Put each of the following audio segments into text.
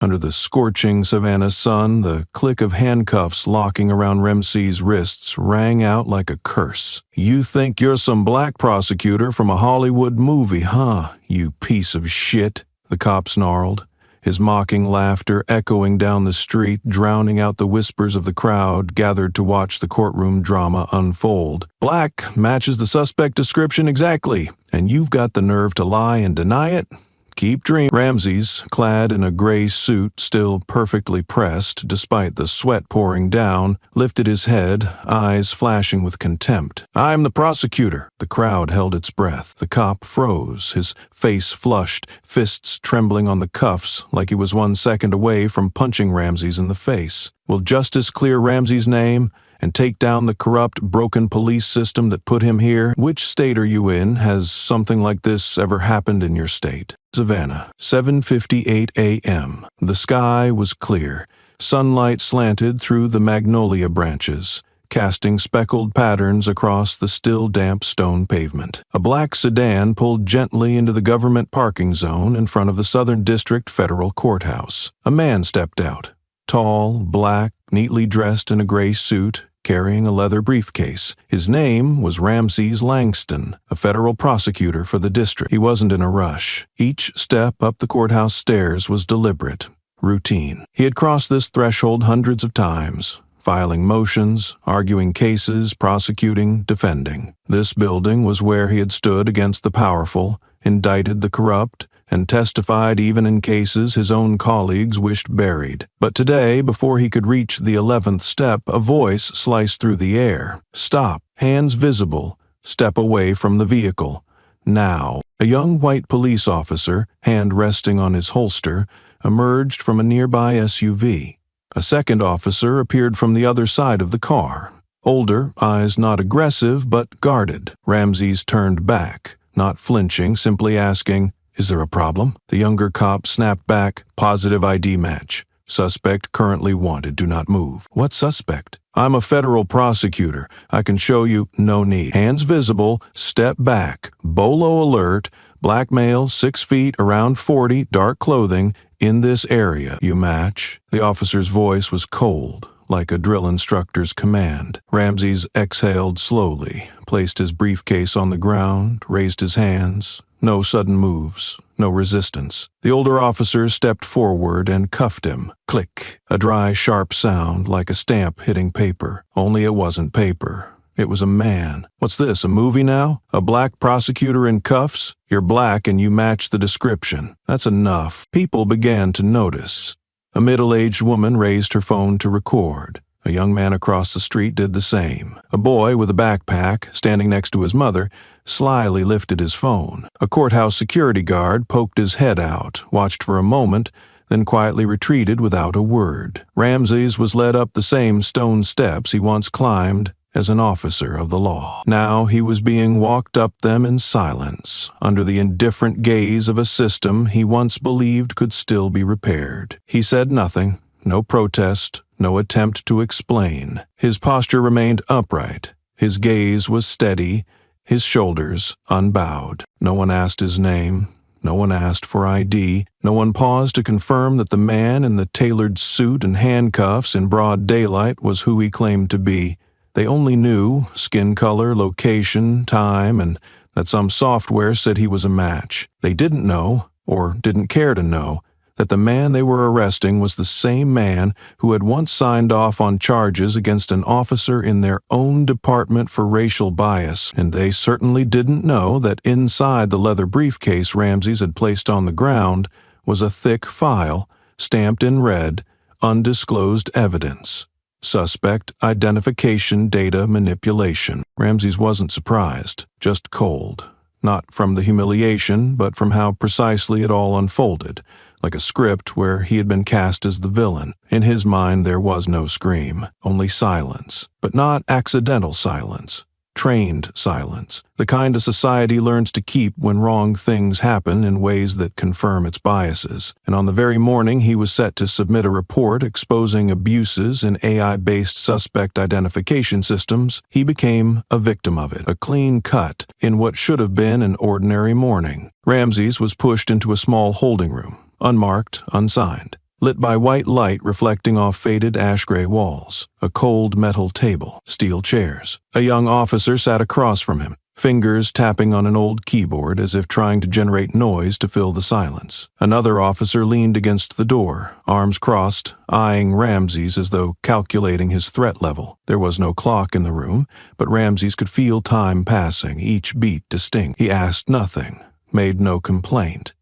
Under the scorching Savannah sun, the click of handcuffs locking around Ramsey's wrists rang out like a curse. "You think you're some black prosecutor from a Hollywood movie, huh, you piece of shit?" the cop snarled, his mocking laughter echoing down the street, drowning out the whispers of the crowd gathered to watch the courtroom drama unfold. "Black matches the suspect description exactly, and you've got the nerve to lie and deny it? Keep dreaming." Ramsey's, clad in a gray suit still perfectly pressed despite the sweat pouring down, lifted his head, eyes flashing with contempt. "I'm the prosecutor." The crowd held its breath. The cop froze, his face flushed, fists trembling on the cuffs like he was 1 second away from punching Ramsey's in the face. "Will justice clear Ramsey's name and take down the corrupt, broken police system that put him here? Which state are you in? Has something like this ever happened in your state?" Savannah, 7:58 a.m. The sky was clear. Sunlight slanted through the magnolia branches, casting speckled patterns across the still damp stone pavement. A black sedan pulled gently into the government parking zone in front of the Southern District Federal Courthouse. A man stepped out, tall, black, neatly dressed in a gray suit, carrying a leather briefcase. His name was Ramses Langston, a federal prosecutor for the district. He wasn't in a rush. Each step up the courthouse stairs was deliberate, routine. He had crossed this threshold hundreds of times, filing motions, arguing cases, prosecuting, defending. This building was where he had stood against the powerful, indicted the corrupt, and testified even in cases his own colleagues wished buried. But today, before he could reach the 11th step, a voice sliced through the air. "Stop. Hands visible. Step away from the vehicle. Now." A young white police officer, hand resting on his holster, emerged from a nearby SUV. A second officer appeared from the other side of the car. Older, eyes not aggressive but guarded. Ramses turned back, not flinching, simply asking, "Is there a problem?" The younger cop snapped back, "Positive ID match. Suspect currently wanted. Do not move." "What suspect?" "I'm a federal prosecutor. I can show you." "No need." "Hands visible. Step back. Bolo alert. Black male, 6 feet, around 40, dark clothing, in this area. You match." The officer's voice was cold, like a drill instructor's command. Ramses exhaled slowly, placed his briefcase on the ground, raised his hands. No sudden moves, no resistance. The older officer stepped forward and cuffed him. Click, a dry, sharp sound like a stamp hitting paper. Only it wasn't paper. It was a man. "What's this, a movie now? A black prosecutor in cuffs? You're black and you match the description." "That's enough." People began to notice. A middle-aged woman raised her phone to record. A young man across the street did the same. A boy with a backpack, standing next to his mother, slyly lifted his phone. A courthouse security guard poked his head out, watched for a moment, then quietly retreated without a word. Ramses was led up the same stone steps he once climbed as an officer of the law. Now he was being walked up them in silence, under the indifferent gaze of a system he once believed could still be repaired. He said nothing, no protest, no attempt to explain. His posture remained upright. His gaze was steady, his shoulders unbowed. No one asked his name. No one asked for ID. No one paused to confirm that the man in the tailored suit and handcuffs in broad daylight was who he claimed to be. They only knew skin color, location, time, and that some software said he was a match. They didn't know, or didn't care to know, that the man they were arresting was the same man who had once signed off on charges against an officer in their own department for racial bias, and they certainly didn't know that inside the leather briefcase Ramses had placed on the ground was a thick file, stamped in red, "Undisclosed evidence. Suspect identification data manipulation." Ramses wasn't surprised, just cold. Not from the humiliation, but from how precisely it all unfolded, like a script where he had been cast as the villain. In his mind there was no scream, only silence, but not accidental silence. Trained silence, the kind a society learns to keep when wrong things happen in ways that confirm its biases. And on the very morning he was set to submit a report exposing abuses in AI-based suspect identification systems, he became a victim of it, a clean cut in what should have been an ordinary morning. Ramses was pushed into a small holding room, unmarked, unsigned. lit by white light reflecting off faded ash-gray walls, a cold metal table, steel chairs. A young officer sat across from him, fingers tapping on an old keyboard as if trying to generate noise to fill the silence. Another officer leaned against the door, arms crossed, eyeing Ramses as though calculating his threat level. There was no clock in the room, but Ramses could feel time passing, each beat distinct. He asked nothing, made no complaint.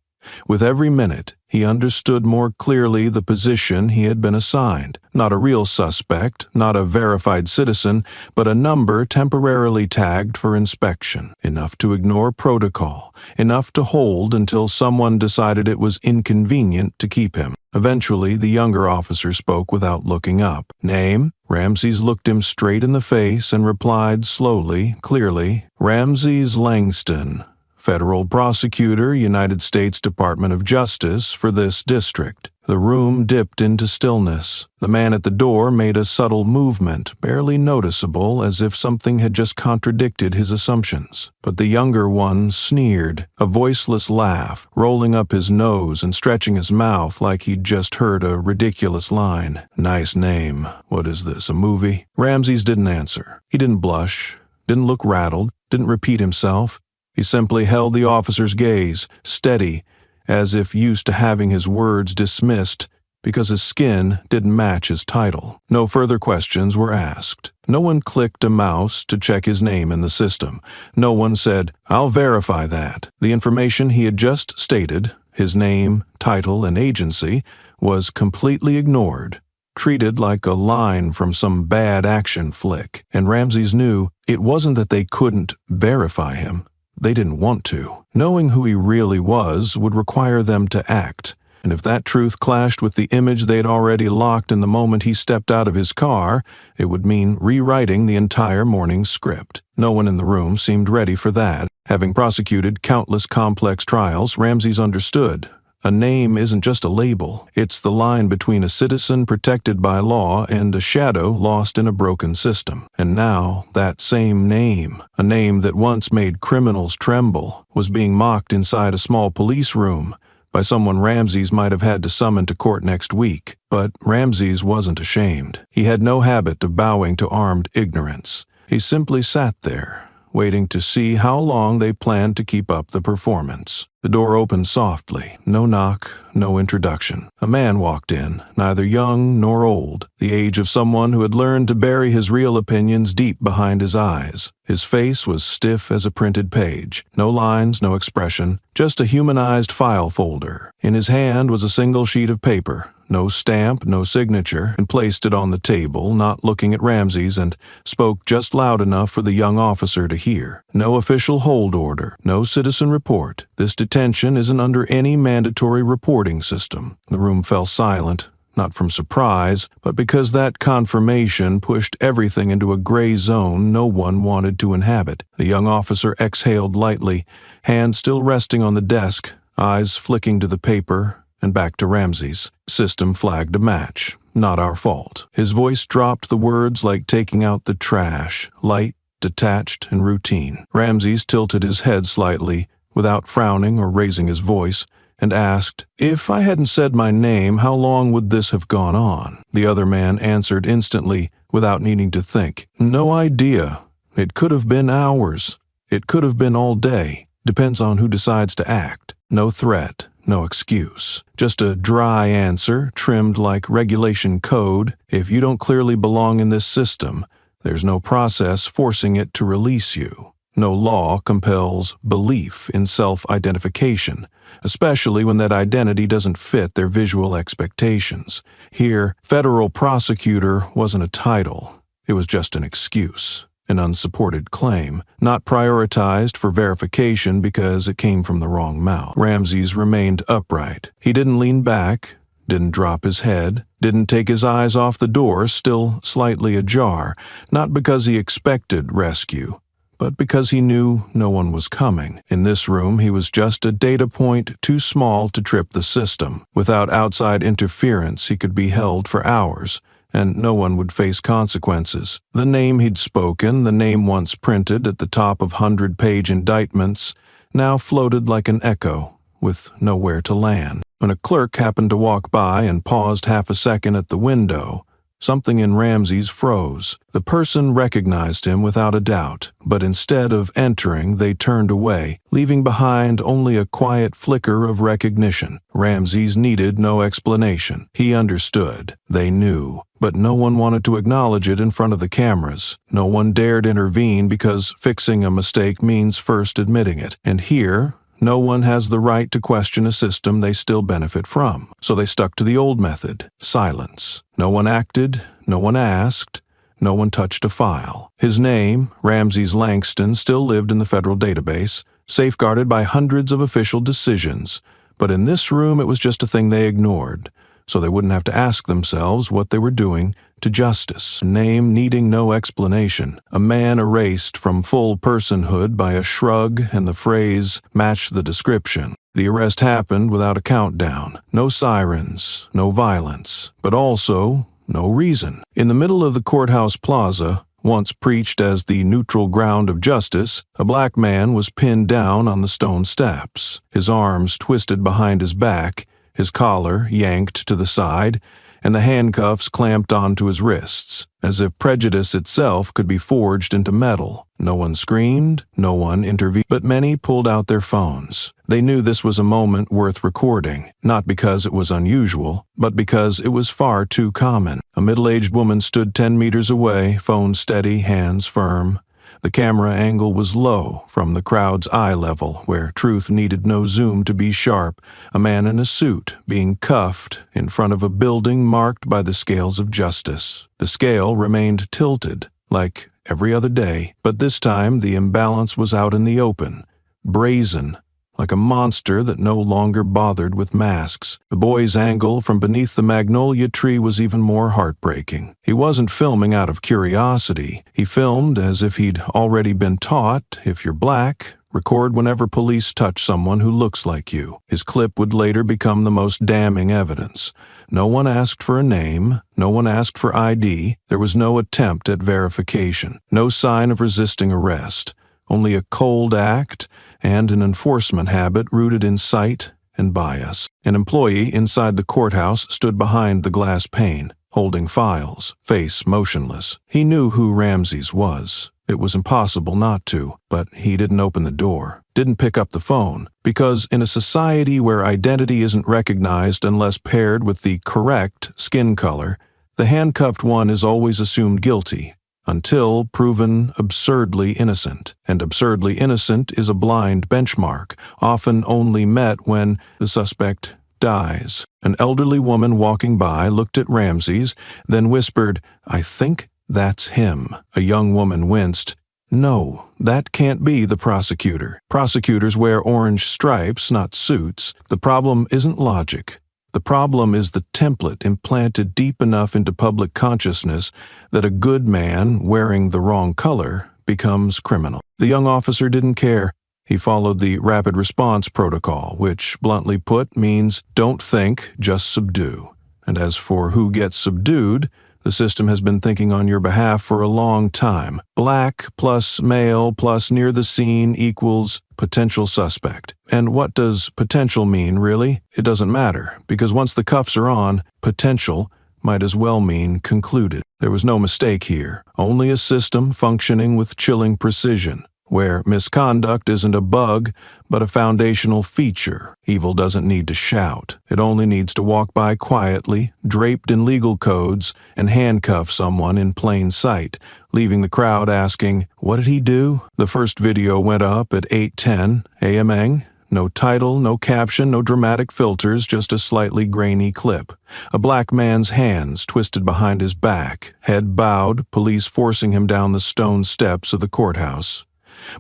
With every minute, he understood more clearly the position he had been assigned. Not a real suspect, not a verified citizen, but a number temporarily tagged for inspection. Enough to ignore protocol, enough to hold until someone decided it was inconvenient to keep him. Eventually, the younger officer spoke without looking up. "Name?" Ramses looked him straight in the face and replied slowly, clearly, "Ramses Langston, Federal Prosecutor, United States Department of Justice for this district." The room dipped into stillness. The man at the door made a subtle movement, barely noticeable, as if something had just contradicted his assumptions. But the younger one sneered, a voiceless laugh, rolling up his nose and stretching his mouth like he'd just heard a ridiculous line. "Nice name. What is this, a movie?" Ramses didn't answer. He didn't blush, didn't look rattled, didn't repeat himself. He simply held the officer's gaze, steady, as if used to having his words dismissed because his skin didn't match his title. No further questions were asked. No one clicked a mouse to check his name in the system. No one said, "I'll verify that." The information he had just stated, his name, title, and agency, was completely ignored, treated like a line from some bad action flick. And Ramses knew it wasn't that they couldn't verify him. They didn't want to. Knowing who he really was would require them to act, and if that truth clashed with the image they'd already locked in the moment he stepped out of his car, it would mean rewriting the entire morning's script. No one in the room seemed ready for that. Having prosecuted countless complex trials, Ramses understood. A name isn't just a label. It's the line between a citizen protected by law and a shadow lost in a broken system. And now, that same name, a name that once made criminals tremble, was being mocked inside a small police room by someone Ramses might have had to summon to court next week. But Ramses wasn't ashamed. He had no habit of bowing to armed ignorance. He simply sat there, waiting to see how long they planned to keep up the performance. The door opened softly. No knock, no introduction. A man walked in, neither young nor old, the age of someone who had learned to bury his real opinions deep behind his eyes. His face was stiff as a printed page. No lines, no expression, just a humanized file folder. In his hand was a single sheet of paper. No stamp, no signature, and placed it on the table, not looking at Ramses, and spoke just loud enough for the young officer to hear. "No official hold order, no citizen report. This detention isn't under any mandatory reporting system." The room fell silent, not from surprise, but because that confirmation pushed everything into a gray zone no one wanted to inhabit. The young officer exhaled lightly, hand still resting on the desk, eyes flicking to the paper and back to Ramses. "System flagged a match. Not our fault." His voice dropped the words like taking out the trash, light, detached, and routine. Ramses tilted his head slightly, without frowning or raising his voice, and asked, "If I hadn't said my name, how long would this have gone on?" The other man answered instantly, without needing to think. "No idea. It could have been hours. It could have been all day. Depends on who decides to act." No threat. No excuse. Just a dry answer, trimmed like regulation code. If you don't clearly belong in this system, there's no process forcing it to release you. No law compels belief in self-identification, especially when that identity doesn't fit their visual expectations. Here, Federal Prosecutor wasn't a title. It was just an excuse. An unsupported claim, not prioritized for verification because it came from the wrong mouth. Ramses remained upright. He didn't lean back, didn't drop his head, didn't take his eyes off the door, still slightly ajar, not because he expected rescue, but because he knew no one was coming. In this room, he was just a data point too small to trip the system. Without outside interference, he could be held for hours, and no one would face consequences. The name he'd spoken, the name once printed at the top of 100-page indictments, now floated like an echo, with nowhere to land. When a clerk happened to walk by and paused half a second at the window, something in Ramsey's froze. The person recognized him without a doubt, but instead of entering, they turned away, leaving behind only a quiet flicker of recognition. Ramsey's needed no explanation. He understood. They knew. But no one wanted to acknowledge it in front of the cameras. No one dared intervene because fixing a mistake means first admitting it. And here, no one has the right to question a system they still benefit from. So they stuck to the old method: silence. No one acted, no one asked, no one touched a file. His name, Ramses Langston, still lived in the federal database, safeguarded by hundreds of official decisions. But in this room, it was just a thing they ignored, so they wouldn't have to ask themselves what they were doing to justice. A name needing no explanation. A man erased from full personhood by a shrug, and the phrase matched the description. The arrest happened without a countdown. No sirens, no violence, but also no reason. In the middle of the courthouse plaza, once preached as the neutral ground of justice, a black man was pinned down on the stone steps, his arms twisted behind his back, his collar yanked to the side, and the handcuffs clamped onto his wrists, as if prejudice itself could be forged into metal. No one screamed, no one intervened, but many pulled out their phones. They knew this was a moment worth recording, not because it was unusual, but because it was far too common. A middle-aged woman stood 10 meters away, phone steady, hands firm. The camera angle was low, from the crowd's eye level, where truth needed no zoom to be sharp. A man in a suit, being cuffed, in front of a building marked by the scales of justice. The scale remained tilted, like every other day, but this time the imbalance was out in the open, brazen, like a monster that no longer bothered with masks. The boy's angle from beneath the magnolia tree was even more heartbreaking. He wasn't filming out of curiosity. He filmed as if he'd already been taught, if you're black, record whenever police touch someone who looks like you. His clip would later become the most damning evidence. No one asked for a name, no one asked for ID, there was no attempt at verification, no sign of resisting arrest, only a cold act and an enforcement habit rooted in sight and bias. An employee inside the courthouse stood behind the glass pane, holding files, face motionless. He knew who Ramses was. It was impossible not to, but he didn't open the door, didn't pick up the phone, because in a society where identity isn't recognized unless paired with the correct skin color, the handcuffed one is always assumed guilty, until proven absurdly innocent. And absurdly innocent is a blind benchmark, often only met when the suspect dies. An elderly woman walking by looked at Ramses, then whispered, "I think that's him." A young woman winced. "No, that can't be the prosecutor. Prosecutors wear orange stripes, not suits. The problem isn't logic. The problem is the template implanted deep enough into public consciousness that a good man wearing the wrong color becomes criminal." The young officer didn't care. He followed the rapid response protocol, which, bluntly put, means don't think, just subdue. And as for who gets subdued, the system has been thinking on your behalf for a long time. Black plus male plus near the scene equals potential suspect. And what does potential mean, really? It doesn't matter, because once the cuffs are on, potential might as well mean concluded. There was no mistake here, only a system functioning with chilling precision, where misconduct isn't a bug, but a foundational feature. Evil doesn't need to shout. It only needs to walk by quietly, draped in legal codes, and handcuff someone in plain sight, leaving the crowd asking, "What did he do?" The first video went up at 8:10 a.m. No title, no caption, no dramatic filters, just a slightly grainy clip. A black man's hands twisted behind his back, head bowed, police forcing him down the stone steps of the courthouse.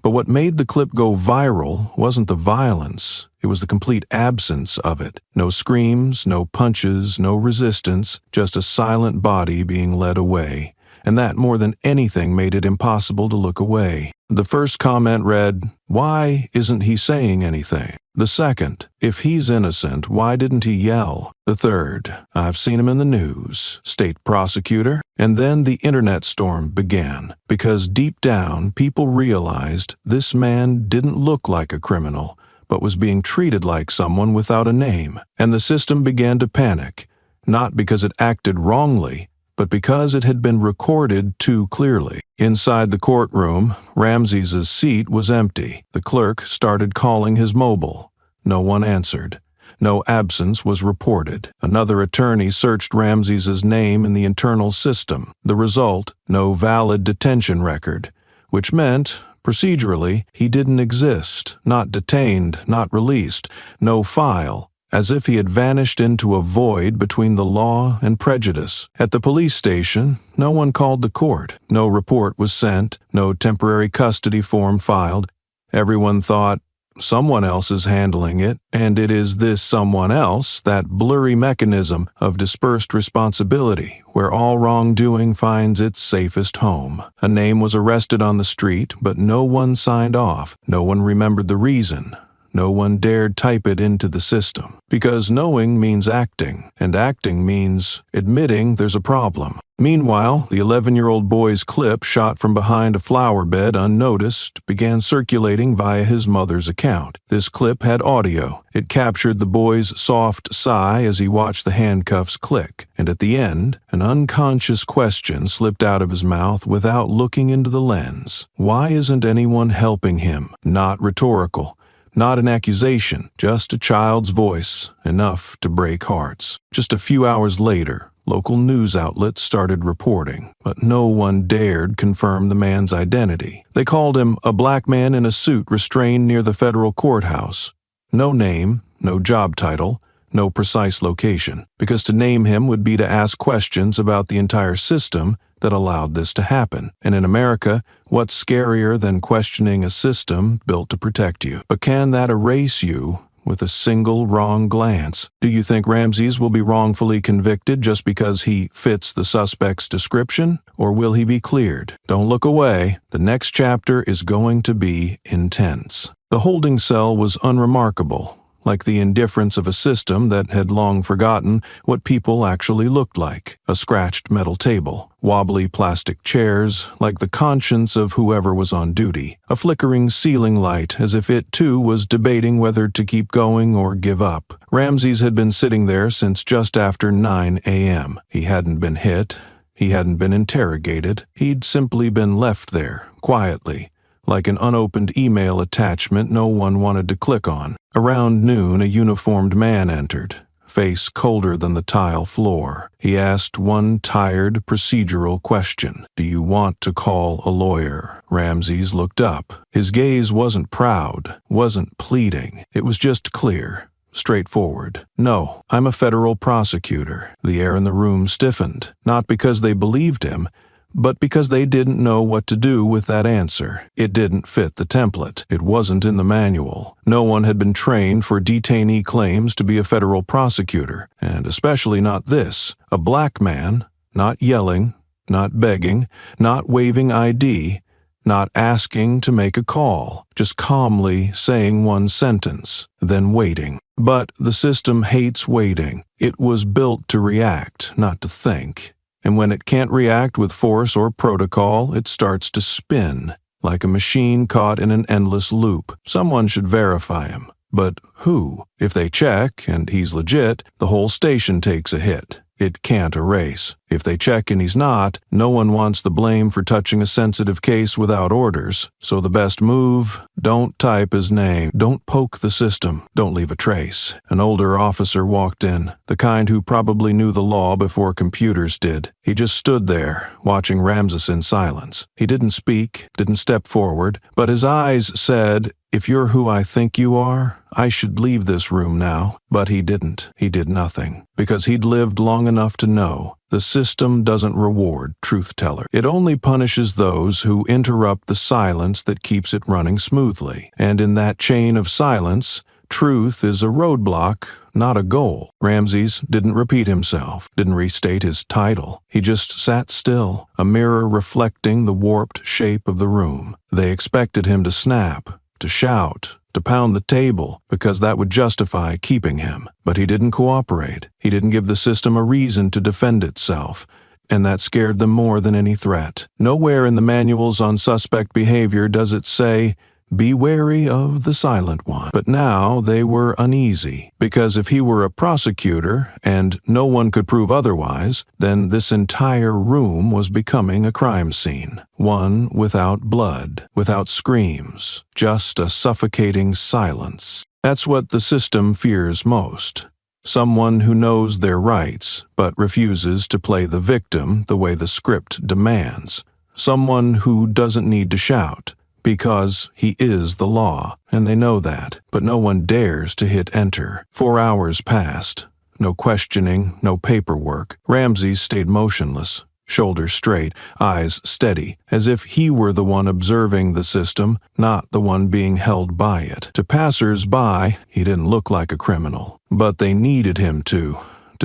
But what made the clip go viral wasn't the violence, it was the complete absence of it. No screams, no punches, no resistance, just a silent body being led away. And that more than anything made it impossible to look away. The first comment read, "Why isn't he saying anything?" The second, "If he's innocent, why didn't he yell?" The third, "I've seen him in the news, state prosecutor." And then the internet storm began, because deep down people realized this man didn't look like a criminal, but was being treated like someone without a name. And the system began to panic, not because it acted wrongly, but because it had been recorded too clearly. Inside the courtroom, Ramses's seat was empty. The clerk started calling his mobile. No one answered. No absence was reported. Another attorney searched Ramses's name in the internal system. The result, no valid detention record, which meant, procedurally, he didn't exist, not detained, not released, no file, as if he had vanished into a void between the law and prejudice. At the police station, no one called the court. No report was sent, no temporary custody form filed. Everyone thought, someone else is handling it, and it is this someone else, that blurry mechanism of dispersed responsibility, where all wrongdoing finds its safest home. A name was arrested on the street, but no one signed off. No one remembered the reason. No one dared type it into the system. Because knowing means acting, and acting means admitting there's a problem. Meanwhile, the 11-year-old boy's clip shot from behind a flower bed unnoticed began circulating via his mother's account. This clip had audio. It captured the boy's soft sigh as he watched the handcuffs click, and at the end, an unconscious question slipped out of his mouth without looking into the lens. Why isn't anyone helping him? Not rhetorical. Not an accusation, just a child's voice, enough to break hearts. Just a few hours later, local news outlets started reporting, but no one dared confirm the man's identity. They called him a black man in a suit restrained near the federal courthouse. No name, no job title, no precise location, because to name him would be to ask questions about the entire system that allowed this to happen. And in America, what's scarier than questioning a system built to protect you? But can that erase you with a single wrong glance? Do you think Ramses will be wrongfully convicted just because he fits the suspect's description? Or will he be cleared? Don't look away. The next chapter is going to be intense. The holding cell was unremarkable, like the indifference of a system that had long forgotten what people actually looked like. A scratched metal table, wobbly plastic chairs, like the conscience of whoever was on duty. A flickering ceiling light, as if it too was debating whether to keep going or give up. Ramses had been sitting there since just after 9 a.m. He hadn't been hit. He hadn't been interrogated. He'd simply been left there, quietly, like an unopened email attachment no one wanted to click on. Around noon, a uniformed man entered, face colder than the tile floor. He asked one tired, procedural question. "Do you want to call a lawyer?" Ramses looked up. His gaze wasn't proud, wasn't pleading. It was just clear, straightforward. "No, I'm a federal prosecutor." The air in the room stiffened, not because they believed him, but because they didn't know what to do with that answer. It didn't fit the template. It wasn't in the manual. No one had been trained for detainee claims to be a federal prosecutor, and especially not this. A black man, not yelling, not begging, not waving ID, not asking to make a call, just calmly saying one sentence, then waiting. But the system hates waiting. It was built to react, not to think. And when it can't react with force or protocol, it starts to spin, like a machine caught in an endless loop. Someone should verify him. But who? If they check, and he's legit, the whole station takes a hit. It can't erase. If they check and he's not, no one wants the blame for touching a sensitive case without orders. So the best move, don't type his name. Don't poke the system. Don't leave a trace. An older officer walked in, the kind who probably knew the law before computers did. He just stood there, watching Ramses in silence. He didn't speak, didn't step forward, but his eyes said, "If you're who I think you are, I should leave this room now." But he didn't. He did nothing. Because he'd lived long enough to know the system doesn't reward truth-tellers. It only punishes those who interrupt the silence that keeps it running smoothly. And in that chain of silence, truth is a roadblock, not a goal. Ramses didn't repeat himself, didn't restate his title. He just sat still, a mirror reflecting the warped shape of the room. They expected him to snap, to shout, to pound the table, because that would justify keeping him. But he didn't cooperate. He didn't give the system a reason to defend itself, and that scared them more than any threat. Nowhere in the manuals on suspect behavior does it say, Be wary of the silent one. But now they were uneasy, because if he were a prosecutor and no one could prove otherwise, then this entire room was becoming a crime scene. One without blood, without screams, just a suffocating silence. That's what the system fears most. Someone who knows their rights, but refuses to play the victim the way the script demands. Someone who doesn't need to shout, because he is the law, and they know that, but no one dares to hit enter. 4 hours passed. No questioning, no paperwork. Ramses stayed motionless, shoulders straight, eyes steady, as if he were the one observing the system, not the one being held by it. To passers-by, he didn't look like a criminal, but they needed him to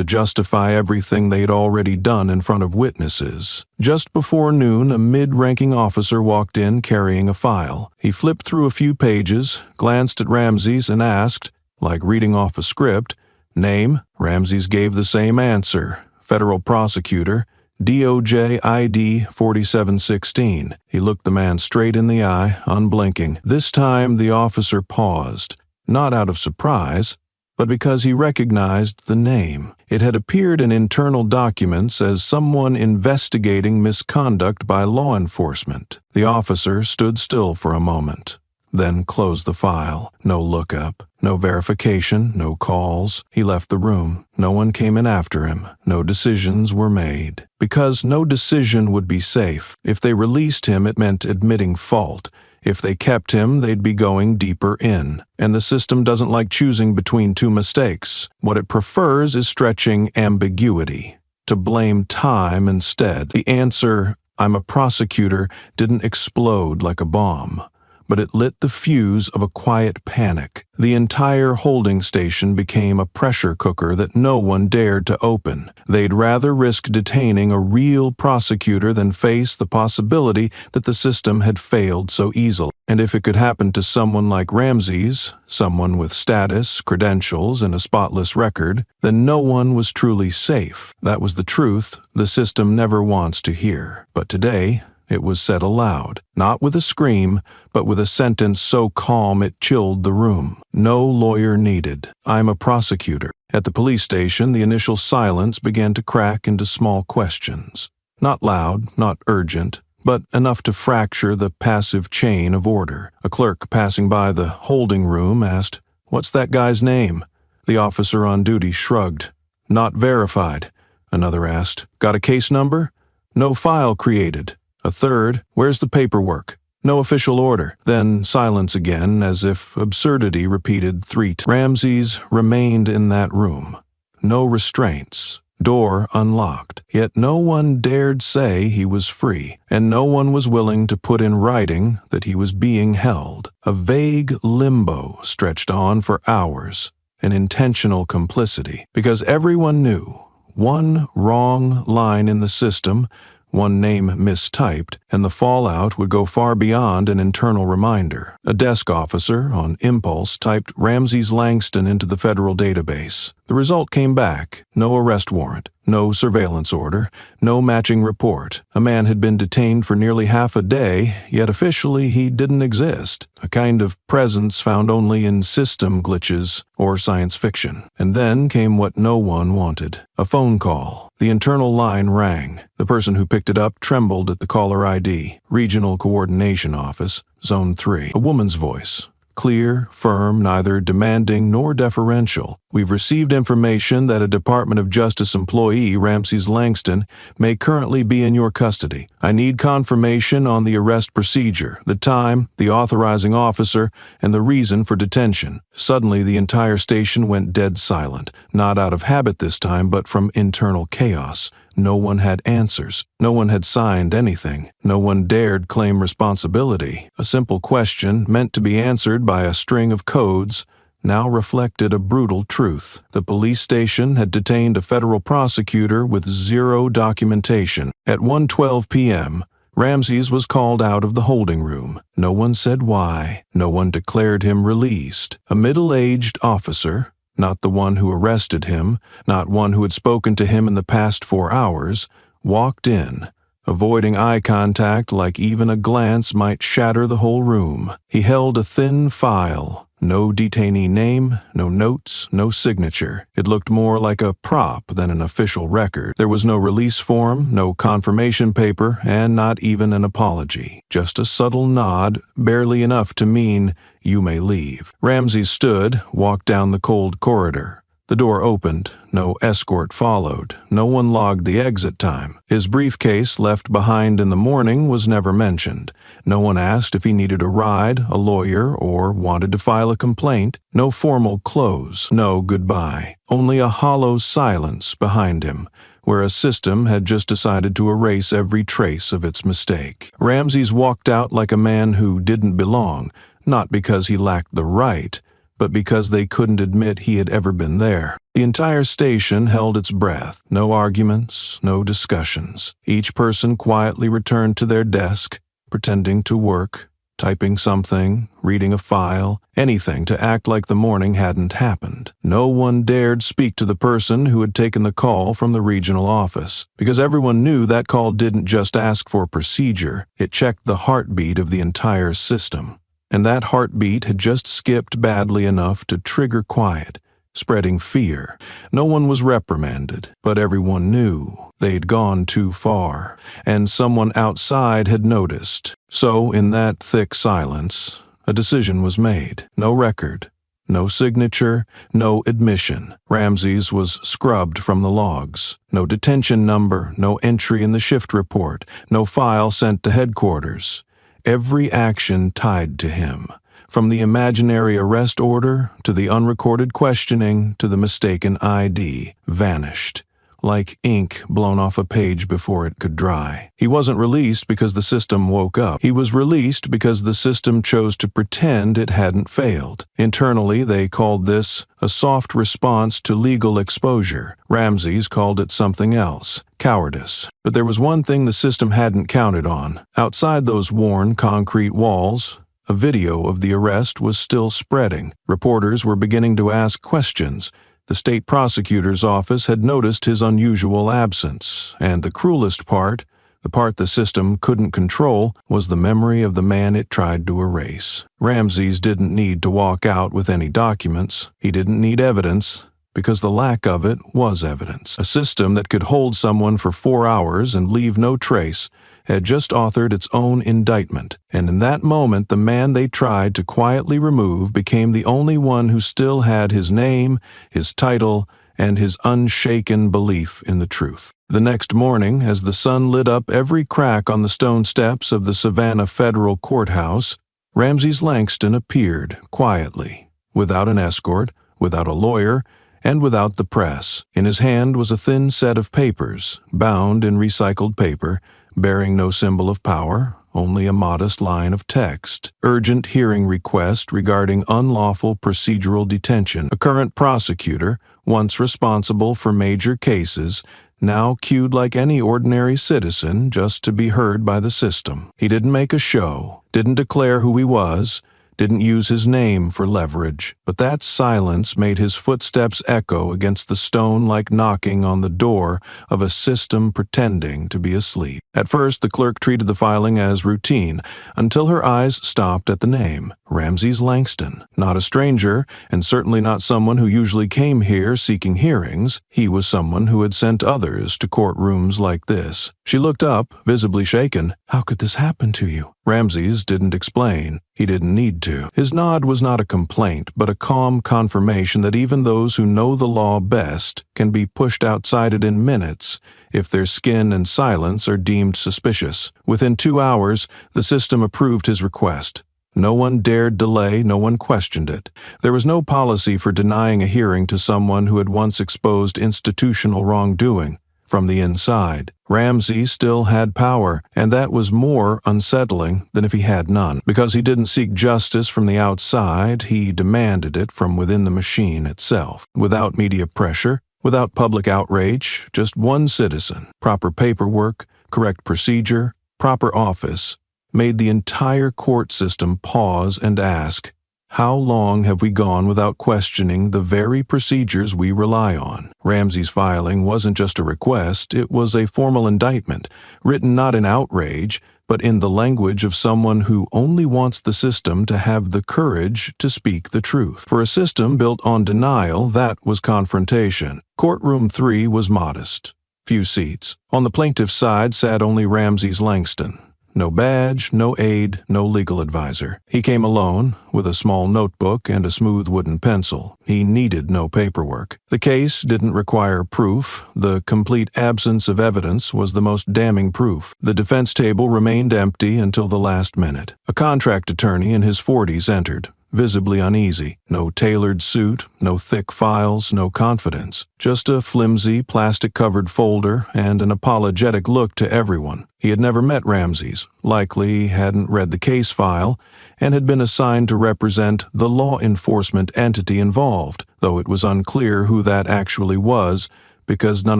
justify everything they'd already done in front of witnesses. Just before noon, a mid-ranking officer walked in carrying a file. He flipped through a few pages, glanced at Ramses, and asked, like reading off a script, "Name?" Ramses gave the same answer. Federal Prosecutor, DOJ ID 4716. He looked the man straight in the eye, unblinking. This time the officer paused, not out of surprise, but because he recognized the name. It had appeared in internal documents as someone investigating misconduct by law enforcement. The officer stood still for a moment, then closed the file. No lookup, no verification, no calls. He left the room. No one came in after him. No decisions were made. Because no decision would be safe. If they released him, it meant admitting fault. If they kept him, they'd be going deeper in. And the system doesn't like choosing between two mistakes. What it prefers is stretching ambiguity. To blame time instead. The answer, "I'm a prosecutor," didn't explode like a bomb, but it lit the fuse of a quiet panic. The entire holding station became a pressure cooker that no one dared to open. They'd rather risk detaining a real prosecutor than face the possibility that the system had failed so easily. And if it could happen to someone like Ramses, someone with status, credentials, and a spotless record, then no one was truly safe. That was the truth the system never wants to hear. But today, it was said aloud, not with a scream, but with a sentence so calm it chilled the room. No lawyer needed. "I'm a prosecutor." At the police station, the initial silence began to crack into small questions. Not loud, not urgent, but enough to fracture the passive chain of order. A clerk passing by the holding room asked, "What's that guy's name?" The officer on duty shrugged. "Not verified." Another asked, "Got a case number?" "No file created." A third, "Where's the paperwork?" "No official order." Then silence again, as if absurdity repeated 3 times. Ramses remained in that room. No restraints. Door unlocked. Yet no one dared say he was free, and no one was willing to put in writing that he was being held. A vague limbo stretched on for hours, an intentional complicity, because everyone knew one wrong line in the system, one name mistyped, and the fallout would go far beyond an internal reminder. A desk officer, on impulse, typed Ramses Langston into the federal database. The result came back. No arrest warrant, no surveillance order, no matching report. A man had been detained for nearly half a day, yet officially he didn't exist. A kind of presence found only in system glitches or science fiction. And then came what no one wanted. A phone call. The internal line rang. The person who picked it up trembled at the caller ID. Regional Coordination Office, Zone 3. A woman's voice. Clear, firm, neither demanding nor deferential. "We've received information that a Department of Justice employee, Ramses Langston, may currently be in your custody. I need confirmation on the arrest procedure, the time, the authorizing officer, and the reason for detention." Suddenly, the entire station went dead silent, not out of habit this time, but from internal chaos. No one had answers. No one had signed anything. No one dared claim responsibility. A simple question, meant to be answered by a string of codes, now reflected a brutal truth. The police station had detained a federal prosecutor with zero documentation. At 1:12 p.m., Ramses was called out of the holding room. No one said why. No one declared him released. A middle-aged officer, not the one who arrested him, not one who had spoken to him in the past 4 hours, walked in, avoiding eye contact like even a glance might shatter the whole room. He held a thin file. No detainee name, no notes, no signature. It looked more like a prop than an official record. There was no release form, no confirmation paper, and not even an apology. Just a subtle nod, barely enough to mean, "You may leave." Ramsey stood, walked down the cold corridor. The door opened. No escort followed. No one logged the exit time. His briefcase left behind in the morning was never mentioned. No one asked if he needed a ride, a lawyer, or wanted to file a complaint. No formal close. No goodbye. Only a hollow silence behind him, where a system had just decided to erase every trace of its mistake. Ramsey's walked out like a man who didn't belong, not because he lacked the right, but because they couldn't admit he had ever been there. The entire station held its breath. No arguments, no discussions. Each person quietly returned to their desk, pretending to work, typing something, reading a file, anything to act like the morning hadn't happened. No one dared speak to the person who had taken the call from the regional office, because everyone knew that call didn't just ask for procedure, it checked the heartbeat of the entire system. And that heartbeat had just skipped badly enough to trigger quiet, spreading fear. No one was reprimanded, but everyone knew they'd gone too far, and someone outside had noticed. So, in that thick silence, a decision was made. No record, no signature, no admission. Ramsey's was scrubbed from the logs. No detention number, no entry in the shift report, no file sent to headquarters. Every action tied to him, from the imaginary arrest order to the unrecorded questioning to the mistaken ID, vanished, like ink blown off a page before it could dry. He wasn't released because the system woke up. He was released because the system chose to pretend it hadn't failed. Internally, they called this a soft response to legal exposure. Ramsey's called it something else, cowardice. But there was one thing the system hadn't counted on. Outside those worn concrete walls, a video of the arrest was still spreading. Reporters were beginning to ask questions. The state prosecutor's office had noticed his unusual absence, and the cruelest part, the part the system couldn't control, was the memory of the man it tried to erase. Ramsey's didn't need to walk out with any documents. He didn't need evidence, because the lack of it was evidence. A system that could hold someone for 4 hours and leave no trace had just authored its own indictment, and in that moment the man they tried to quietly remove became the only one who still had his name, his title, and his unshaken belief in the truth. The next morning, as the sun lit up every crack on the stone steps of the Savannah Federal Courthouse, Ramsey Langston appeared quietly, without an escort, without a lawyer, and without the press. In his hand was a thin set of papers, bound in recycled paper, bearing no symbol of power, only a modest line of text. Urgent hearing request regarding unlawful procedural detention. A current prosecutor, once responsible for major cases, now queued like any ordinary citizen just to be heard by the system. He didn't make a show, didn't declare who he was, didn't use his name for leverage, but that silence made his footsteps echo against the stone like knocking on the door of a system pretending to be asleep. At first, the clerk treated the filing as routine, until her eyes stopped at the name, Ramsey Langston. Not a stranger, and certainly not someone who usually came here seeking hearings. He was someone who had sent others to courtrooms like this. She looked up, visibly shaken. "How could this happen to you?" Ramsey's didn't explain. He didn't need to. His nod was not a complaint, but a calm confirmation that even those who know the law best can be pushed outside it in minutes if their skin and silence are deemed suspicious. Within 2 hours, the system approved his request. No one dared delay, no one questioned it. There was no policy for denying a hearing to someone who had once exposed institutional wrongdoing. From the inside, Ramsey still had power, and that was more unsettling than if he had none. Because he didn't seek justice from the outside, he demanded it from within the machine itself. Without media pressure, without public outrage, just one citizen, proper paperwork, correct procedure, proper office, made the entire court system pause and ask, How long have we gone without questioning the very procedures we rely on? Ramsey's filing wasn't just a request, it was a formal indictment, written not in outrage, but in the language of someone who only wants the system to have the courage to speak the truth. For a system built on denial, that was confrontation. Courtroom 3 was modest. Few seats. On the plaintiff's side sat only Ramses Langston. No badge, no aide, no legal advisor. He came alone, with a small notebook and a smooth wooden pencil. He needed no paperwork. The case didn't require proof. The complete absence of evidence was the most damning proof. The defense table remained empty until the last minute. A contract attorney in his 40s entered, visibly uneasy. No tailored suit, no thick files, no confidence. Just a flimsy, plastic-covered folder and an apologetic look to everyone. He had never met Ramses, likely hadn't read the case file, and had been assigned to represent the law enforcement entity involved, though it was unclear who that actually was, because none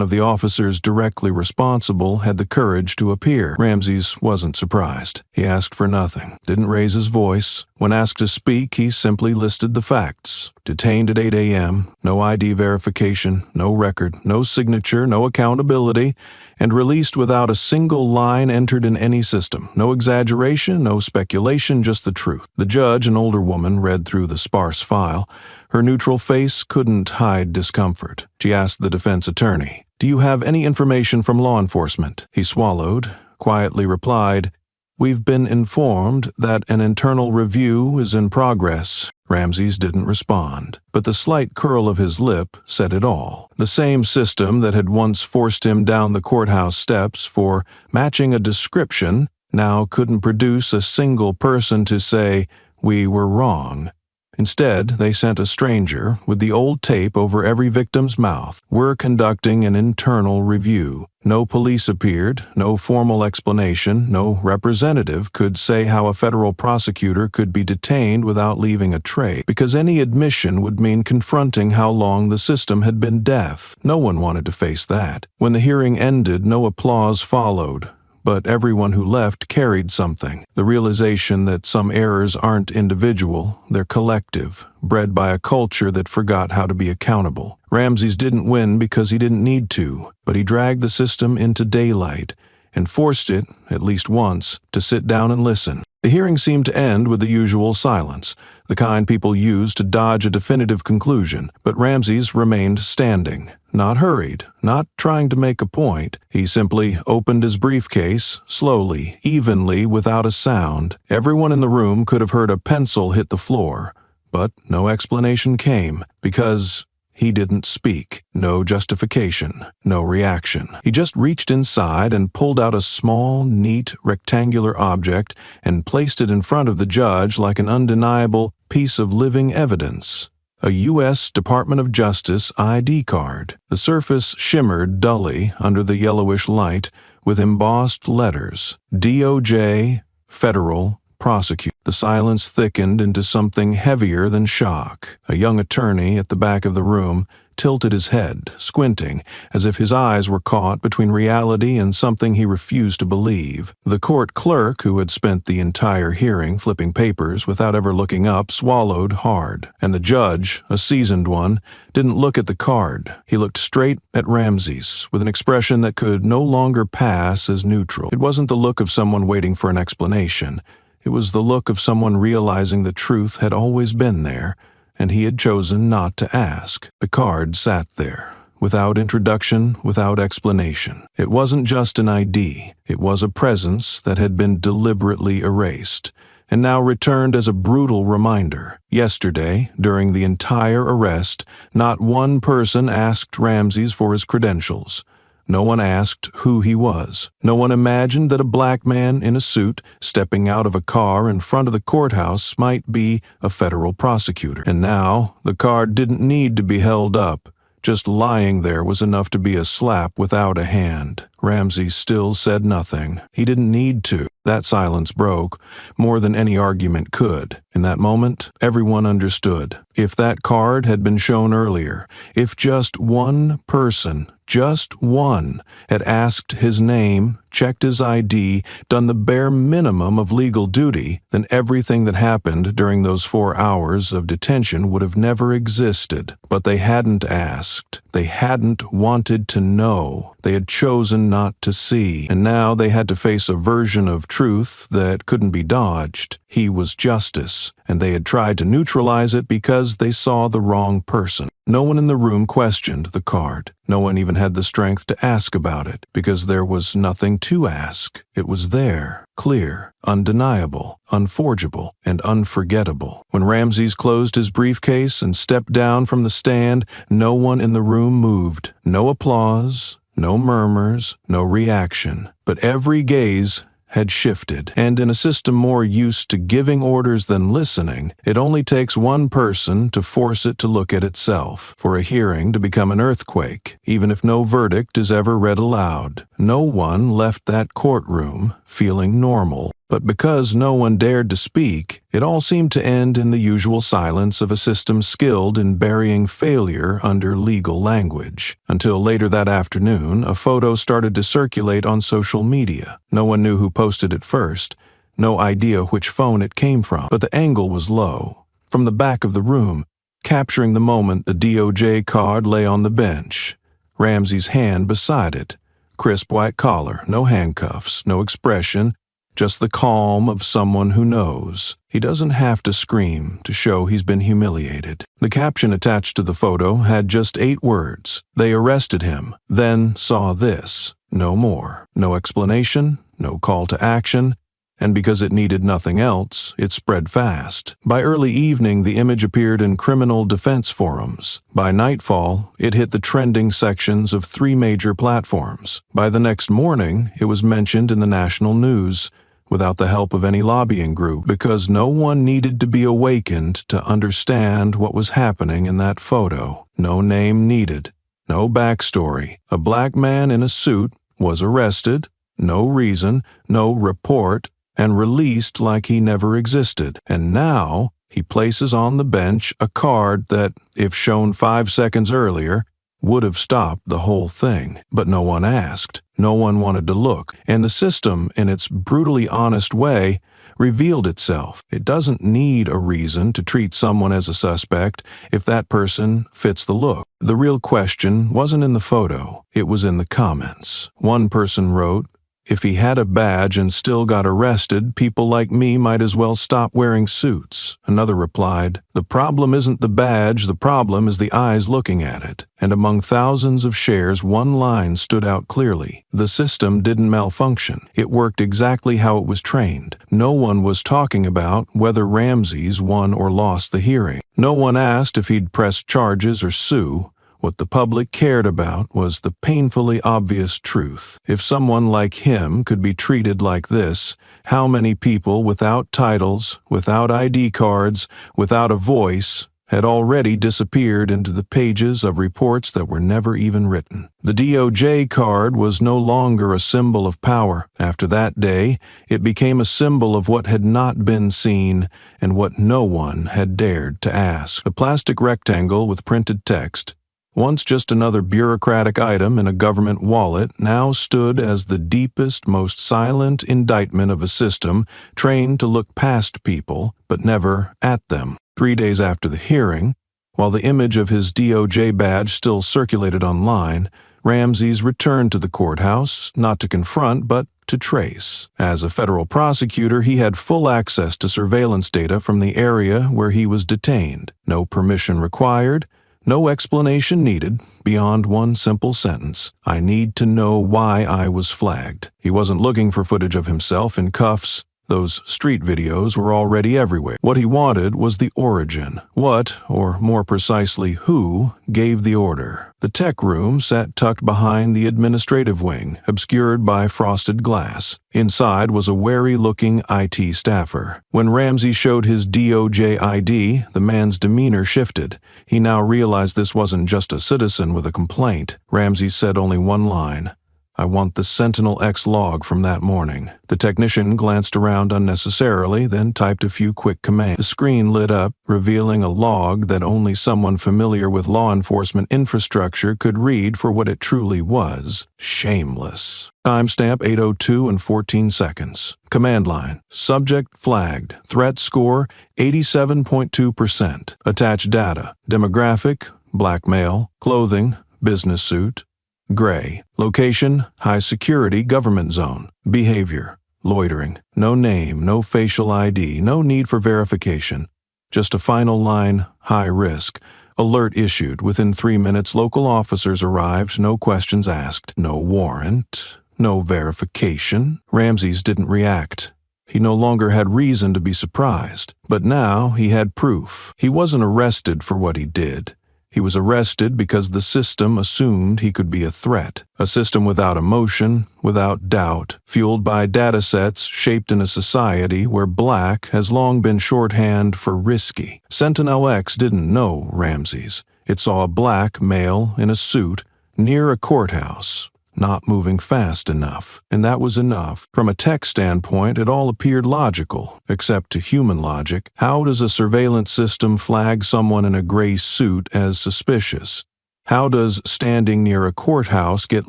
of the officers directly responsible had the courage to appear. Ramses wasn't surprised. He asked for nothing, didn't raise his voice. When asked to speak, he simply listed the facts. Detained at 8 a.m., no ID verification, no record, no signature, no accountability, and released without a single line entered in any system. No exaggeration, no speculation, just the truth. The judge, an older woman, read through the sparse file. Her neutral face couldn't hide discomfort. She asked the defense attorney, "Do you have any information from law enforcement?" He swallowed, quietly replied, "We've been informed that an internal review is in progress." Ramses didn't respond, but the slight curl of his lip said it all. The same system that had once forced him down the courthouse steps for matching a description now couldn't produce a single person to say, "We were wrong." Instead, they sent a stranger with the old tape over every victim's mouth. "We're conducting an internal review." No police appeared, no formal explanation, no representative could say how a federal prosecutor could be detained without leaving a trace, because any admission would mean confronting how long the system had been deaf. No one wanted to face that. When the hearing ended, no applause followed. But everyone who left carried something, the realization that some errors aren't individual, they're collective, bred by a culture that forgot how to be accountable. Ramses didn't win because he didn't need to, but he dragged the system into daylight and forced it, at least once, to sit down and listen. The hearing seemed to end with the usual silence, the kind people use to dodge a definitive conclusion, but Ramses remained standing. Not hurried, not trying to make a point. He simply opened his briefcase, slowly, evenly, without a sound. Everyone in the room could have heard a pencil hit the floor, but no explanation came, because he didn't speak. No justification, no reaction. He just reached inside and pulled out a small, neat, rectangular object and placed it in front of the judge like an undeniable piece of living evidence. A U.S. Department of Justice ID card. The surface shimmered dully under the yellowish light with embossed letters. DOJ, Federal Prosecutor. The silence thickened into something heavier than shock. A young attorney at the back of the room tilted his head, squinting, as if his eyes were caught between reality and something he refused to believe. The court clerk, who had spent the entire hearing flipping papers without ever looking up, swallowed hard. And the judge, a seasoned one, didn't look at the card. He looked straight at Ramses, with an expression that could no longer pass as neutral. It wasn't the look of someone waiting for an explanation. It was the look of someone realizing the truth had always been there, and he had chosen not to ask. The card sat there, without introduction, without explanation. It wasn't just an ID. It was a presence that had been deliberately erased, and now returned as a brutal reminder. Yesterday, during the entire arrest, not one person asked Ramses for his credentials. No one asked who he was. No one imagined that a black man in a suit stepping out of a car in front of the courthouse might be a federal prosecutor. And now, the card didn't need to be held up. Just lying there was enough to be a slap without a hand. Ramses still said nothing. He didn't need to. That silence broke, more than any argument could. In that moment, everyone understood. If that card had been shown earlier, if just one person, just one, had asked his name, checked his ID, done the bare minimum of legal duty, then everything that happened during those 4 hours of detention would have never existed. But they hadn't asked. They hadn't wanted to know. They had chosen not to see. And now they had to face a version of truth that couldn't be dodged. He was justice, and they had tried to neutralize it because they saw the wrong person. No one in the room questioned the card. No one even had the strength to ask about it, because there was nothing to ask. It was there, clear, undeniable, unforgeable, and unforgettable. When Ramses closed his briefcase and stepped down from the stand, no one in the room moved. No applause, no murmurs, no reaction. But every gaze had shifted, and in a system more used to giving orders than listening, it only takes one person to force it to look at itself, for a hearing to become an earthquake, even if no verdict is ever read aloud. No one left that courtroom feeling normal. But because no one dared to speak, it all seemed to end in the usual silence of a system skilled in burying failure under legal language. Until later that afternoon, a photo started to circulate on social media. No one knew who posted it first, no idea which phone it came from, but the angle was low, from the back of the room, capturing the moment the DOJ card lay on the bench. Ramsey's hand beside it. Crisp white collar, no handcuffs, no expression, just the calm of someone who knows. He doesn't have to scream to show he's been humiliated. The caption attached to the photo had just 8 words. They arrested him, then saw this. No more. No explanation, no call to action, and because it needed nothing else, it spread fast. By early evening, the image appeared in criminal defense forums. By nightfall, it hit the trending sections of 3 major platforms. By the next morning, it was mentioned in the national news, without the help of any lobbying group, because no one needed to be awakened to understand what was happening in that photo. No name needed. No backstory. A black man in a suit was arrested, no reason, no report, and released like he never existed. And now he places on the bench a card that, if shown 5 seconds earlier, would have stopped the whole thing. But no one asked. No one wanted to look. And the system, in its brutally honest way, revealed itself. It doesn't need a reason to treat someone as a suspect if that person fits the look. The real question wasn't in the photo. It was in the comments. One person wrote, "If he had a badge and still got arrested, people like me might as well stop wearing suits." Another replied, "The problem isn't the badge, the problem is the eyes looking at it." And among thousands of shares, one line stood out clearly. The system didn't malfunction. It worked exactly how it was trained. No one was talking about whether Ramses won or lost the hearing. No one asked if he'd press charges or sue. What the public cared about was the painfully obvious truth. If someone like him could be treated like this, how many people without titles, without ID cards, without a voice, had already disappeared into the pages of reports that were never even written? The DOJ card was no longer a symbol of power. After that day, it became a symbol of what had not been seen and what no one had dared to ask. The plastic rectangle with printed text, once just another bureaucratic item in a government wallet, now stood as the deepest, most silent indictment of a system trained to look past people, but never at them. 3 days after the hearing, while the image of his DOJ badge still circulated online, Ramses returned to the courthouse, not to confront, but to trace. As a federal prosecutor, he had full access to surveillance data from the area where he was detained. No permission required. No explanation needed beyond one simple sentence. "I need to know why I was flagged." He wasn't looking for footage of himself in cuffs. Those street videos were already everywhere. What he wanted was the origin. What, or more precisely, who, gave the order? The tech room sat tucked behind the administrative wing, obscured by frosted glass. Inside was a wary-looking IT staffer. When Ramsey showed his DOJ ID, the man's demeanor shifted. He now realized this wasn't just a citizen with a complaint. Ramsey said only one line, "I want the Sentinel X log from that morning." The technician glanced around unnecessarily, then typed a few quick commands. The screen lit up, revealing a log that only someone familiar with law enforcement infrastructure could read for what it truly was: shameless. Timestamp 8:02 and 14 seconds. Command line. Subject flagged. Threat score 87.2%. Attached data. Demographic, black male. Clothing, business suit. Gray. Location, high security government zone. Behavior, loitering. No name, no facial ID, no need for verification. Just a final line, high risk. Alert issued. Within 3 minutes, local officers arrived. No questions asked. No warrant. No verification. Ramses didn't react. He no longer had reason to be surprised. But now he had proof. He wasn't arrested for what he did. He was arrested because the system assumed he could be a threat. A system without emotion, without doubt, fueled by datasets shaped in a society where black has long been shorthand for risky. Sentinel-X didn't know Ramses. It saw a black male in a suit near a courthouse, not moving fast enough, and that was enough. From a tech standpoint, it all appeared logical, except to human logic. How does a surveillance system flag someone in a gray suit as suspicious? How does standing near a courthouse get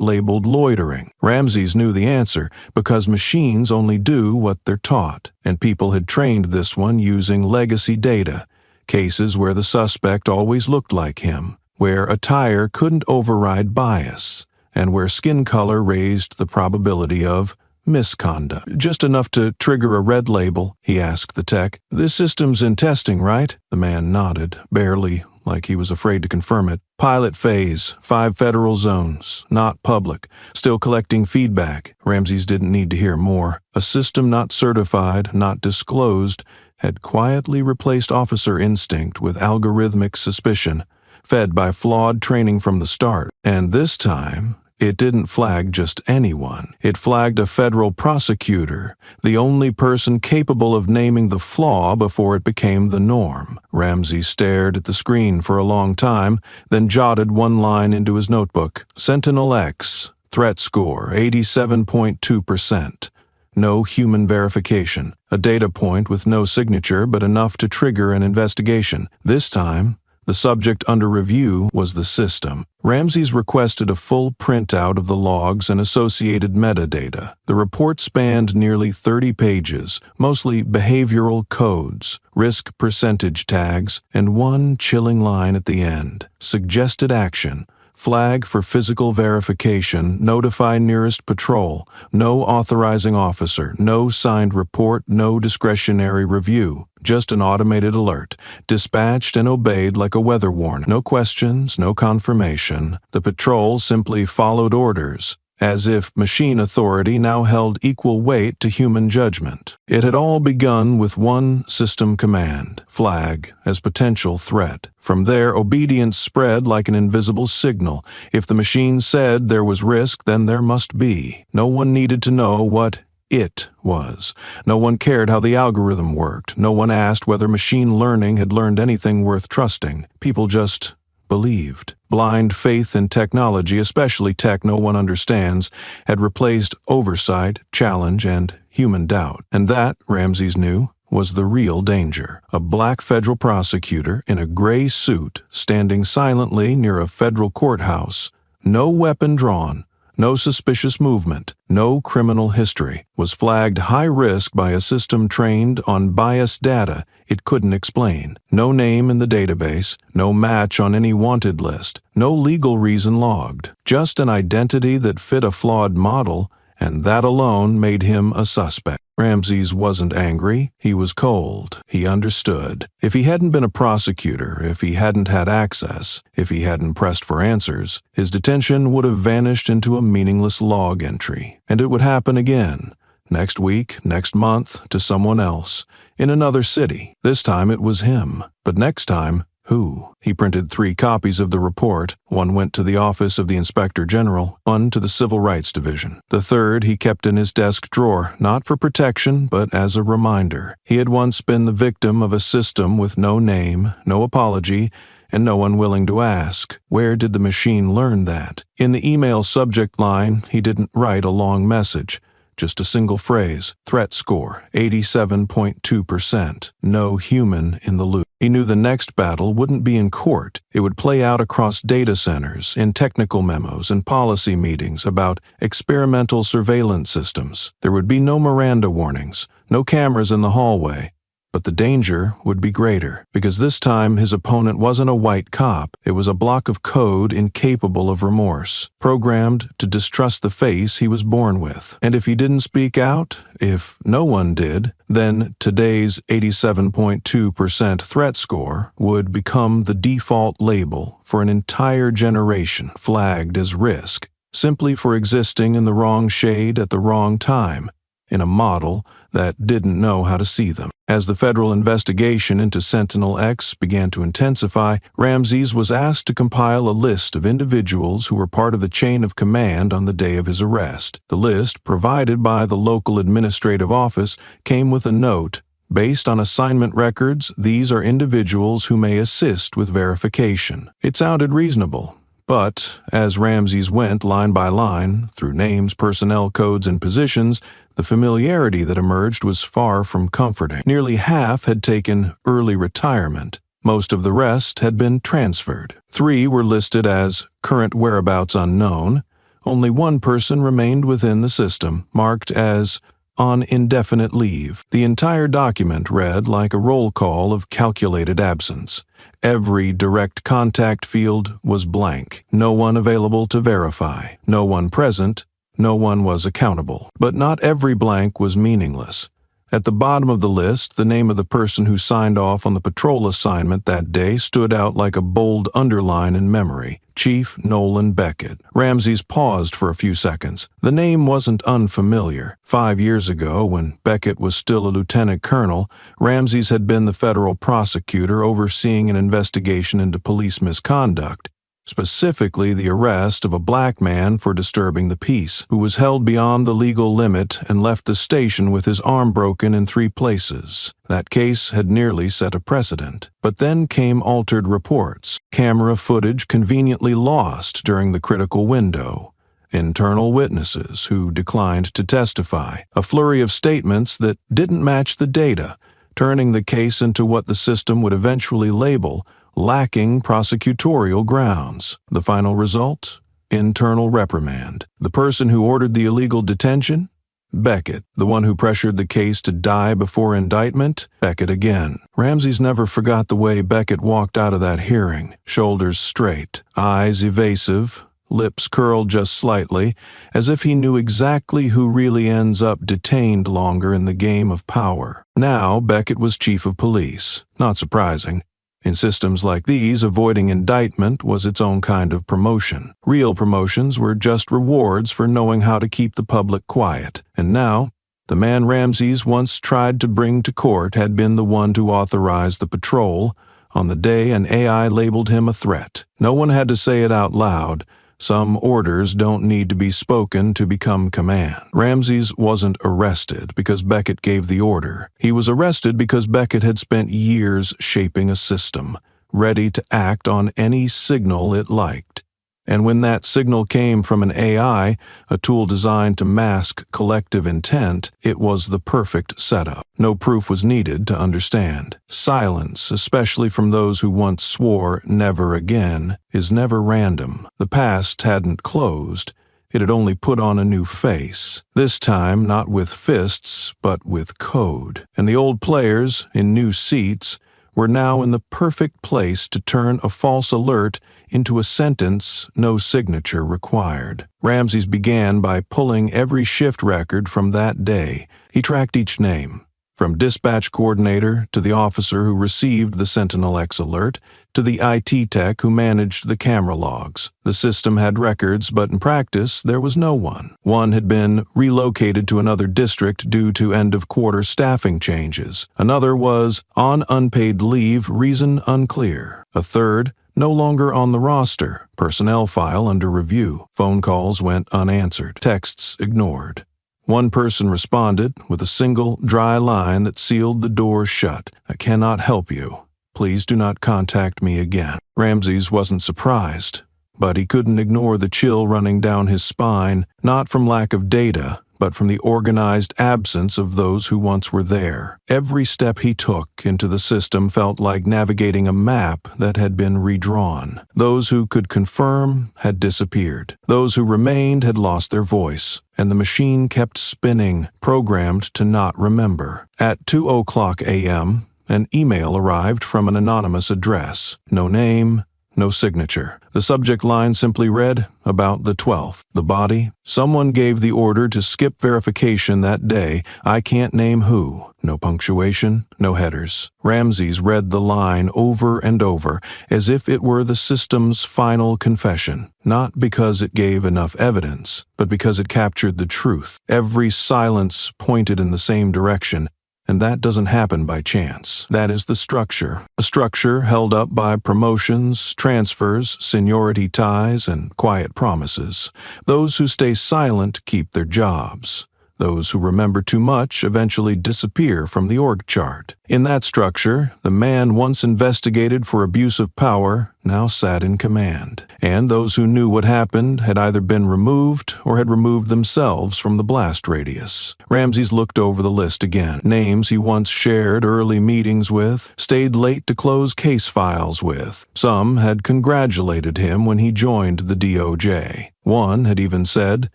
labeled loitering? Ramses knew the answer, because machines only do what they're taught, and people had trained this one using legacy data, cases where the suspect always looked like him, where attire couldn't override bias, and where skin color raised the probability of misconduct. Just enough to trigger a red label, he asked the tech. This system's in testing, right? The man nodded, barely, like he was afraid to confirm it. Pilot phase, 5 federal zones, not public, still collecting feedback. Ramses didn't need to hear more. A system not certified, not disclosed, had quietly replaced officer instinct with algorithmic suspicion, fed by flawed training from the start. And this time, it didn't flag just anyone. It flagged a federal prosecutor, the only person capable of naming the flaw before it became the norm. Ramses stared at the screen for a long time, then jotted one line into his notebook. Sentinel-X, threat score 87.2%. No human verification. A data point with no signature, but enough to trigger an investigation. This time, the subject under review was the system. Ramses requested a full printout of the logs and associated metadata. The report spanned nearly 30 pages, mostly behavioral codes, risk percentage tags, and one chilling line at the end. Suggested action. Flag for physical verification, notify nearest patrol, no authorizing officer, no signed report, no discretionary review. Just an automated alert, dispatched and obeyed like a weather warning. No questions, no confirmation. The patrol simply followed orders, as if machine authority now held equal weight to human judgment. It had all begun with one system command, flag as potential threat. From there, obedience spread like an invisible signal. If the machine said there was risk, then there must be. No one needed to know what it was. No one cared how the algorithm worked. No one asked whether machine learning had learned anything worth trusting. People just believed. Blind faith in technology, especially tech no one understands, had replaced oversight, challenge, and human doubt. And that, Ramses knew, was the real danger. A black federal prosecutor in a gray suit standing silently near a federal courthouse, no weapon drawn, no suspicious movement, no criminal history, was flagged high risk by a system trained on biased data it couldn't explain. No name in the database, no match on any wanted list, no legal reason logged, just an identity that fit a flawed model, and that alone made him a suspect. Ramses wasn't angry, he was cold. He understood. If he hadn't been a prosecutor, if he hadn't had access, if he hadn't pressed for answers, his detention would have vanished into a meaningless log entry. And it would happen again. Next week, next month, to someone else, in another city. This time it was him. But next time, who? He printed 3 copies of the report. One went to the office of the Inspector General, one to the Civil Rights Division. The third he kept in his desk drawer, not for protection, but as a reminder. He had once been the victim of a system with no name, no apology, and no one willing to ask. Where did the machine learn that? In the email subject line, he didn't write a long message. Just a single phrase, threat score, 87.2%. No human in the loop. He knew the next battle wouldn't be in court. It would play out across data centers, in technical memos and policy meetings about experimental surveillance systems. There would be no Miranda warnings, no cameras in the hallway. But the danger would be greater, because this time his opponent wasn't a white cop. It was a block of code incapable of remorse, programmed to distrust the face he was born with. And if he didn't speak out, if no one did, then today's 87.2% threat score would become the default label for an entire generation flagged as risk, simply for existing in the wrong shade at the wrong time, in a model that didn't know how to see them. As the federal investigation into Sentinel-X began to intensify, Ramses was asked to compile a list of individuals who were part of the chain of command on the day of his arrest. The list, provided by the local administrative office, came with a note: based on assignment records, these are individuals who may assist with verification. It sounded reasonable. But, as Ramses went line by line, through names, personnel codes, and positions, the familiarity that emerged was far from comforting. Nearly half had taken early retirement. Most of the rest had been transferred. 3 were listed as current whereabouts unknown. Only 1 person remained within the system, marked as on indefinite leave. The entire document read like a roll call of calculated absence. Every direct contact field was blank. No one available to verify. No one present. No one was accountable. But not every blank was meaningless. At the bottom of the list, the name of the person who signed off on the patrol assignment that day stood out like a bold underline in memory: Chief Nolan Beckett. Ramses paused for a few seconds. The name wasn't unfamiliar. 5 years ago, when Beckett was still a lieutenant colonel, Ramses had been the federal prosecutor overseeing an investigation into police misconduct, specifically the arrest of a black man for disturbing the peace, who was held beyond the legal limit and left the station with his arm broken in 3 places. That case had nearly set a precedent. But then came altered reports, camera footage conveniently lost during the critical window, internal witnesses who declined to testify, a flurry of statements that didn't match the data, turning the case into what the system would eventually label lacking prosecutorial grounds. The final result? Internal reprimand. The person who ordered the illegal detention? Beckett. The one who pressured the case to die before indictment? Beckett again. Ramses never forgot the way Beckett walked out of that hearing, shoulders straight, eyes evasive, lips curled just slightly, as if he knew exactly who really ends up detained longer in the game of power. Now Beckett was chief of police. Not surprising. In systems like these, avoiding indictment was its own kind of promotion. Real promotions were just rewards for knowing how to keep the public quiet. And now, the man Ramses once tried to bring to court had been the one to authorize the patrol on the day an AI labeled him a threat. No one had to say it out loud. Some orders don't need to be spoken to become command. Ramses wasn't arrested because Beckett gave the order. He was arrested because Beckett had spent years shaping a system, ready to act on any signal it liked. And when that signal came from an AI, a tool designed to mask collective intent, it was the perfect setup. No proof was needed to understand. Silence, especially from those who once swore never again, is never random. The past hadn't closed. It had only put on a new face. This time, not with fists, but with code. And the old players, in new seats, were now in the perfect place to turn a false alert into a sentence no signature required. Ramses began by pulling every shift record from that day. He tracked each name, from dispatch coordinator to the officer who received the Sentinel-X alert, to the IT tech who managed the camera logs. The system had records, but in practice, there was no one. One had been relocated to another district due to end-of-quarter staffing changes. Another was on unpaid leave, reason unclear. A third, no longer on the roster, personnel file under review. Phone calls went unanswered, texts ignored. One person responded with a single, dry line that sealed the door shut. "I cannot help you. Please do not contact me again." Ramses wasn't surprised, but he couldn't ignore the chill running down his spine, not from lack of data, but from the organized absence of those who once were there. Every step he took into the system felt like navigating a map that had been redrawn. Those who could confirm had disappeared. Those who remained had lost their voice, and the machine kept spinning, programmed to not remember. At 2:00 a.m., an email arrived from an anonymous address. No name, no signature. The subject line simply read, "About the 12th. The body? Someone gave the order to skip verification that day. I can't name who." No punctuation, no headers. Ramses read the line over and over, as if it were the system's final confession. Not because it gave enough evidence, but because it captured the truth. Every silence pointed in the same direction. And that doesn't happen by chance. That is the structure. A structure held up by promotions, transfers, seniority ties, and quiet promises. Those who stay silent keep their jobs. Those who remember too much eventually disappear from the org chart. In that structure, the man once investigated for abuse of power now sat in command. And those who knew what happened had either been removed or had removed themselves from the blast radius. Ramses looked over the list again. Names he once shared early meetings with, stayed late to close case files with. Some had congratulated him when he joined the DOJ. One had even said,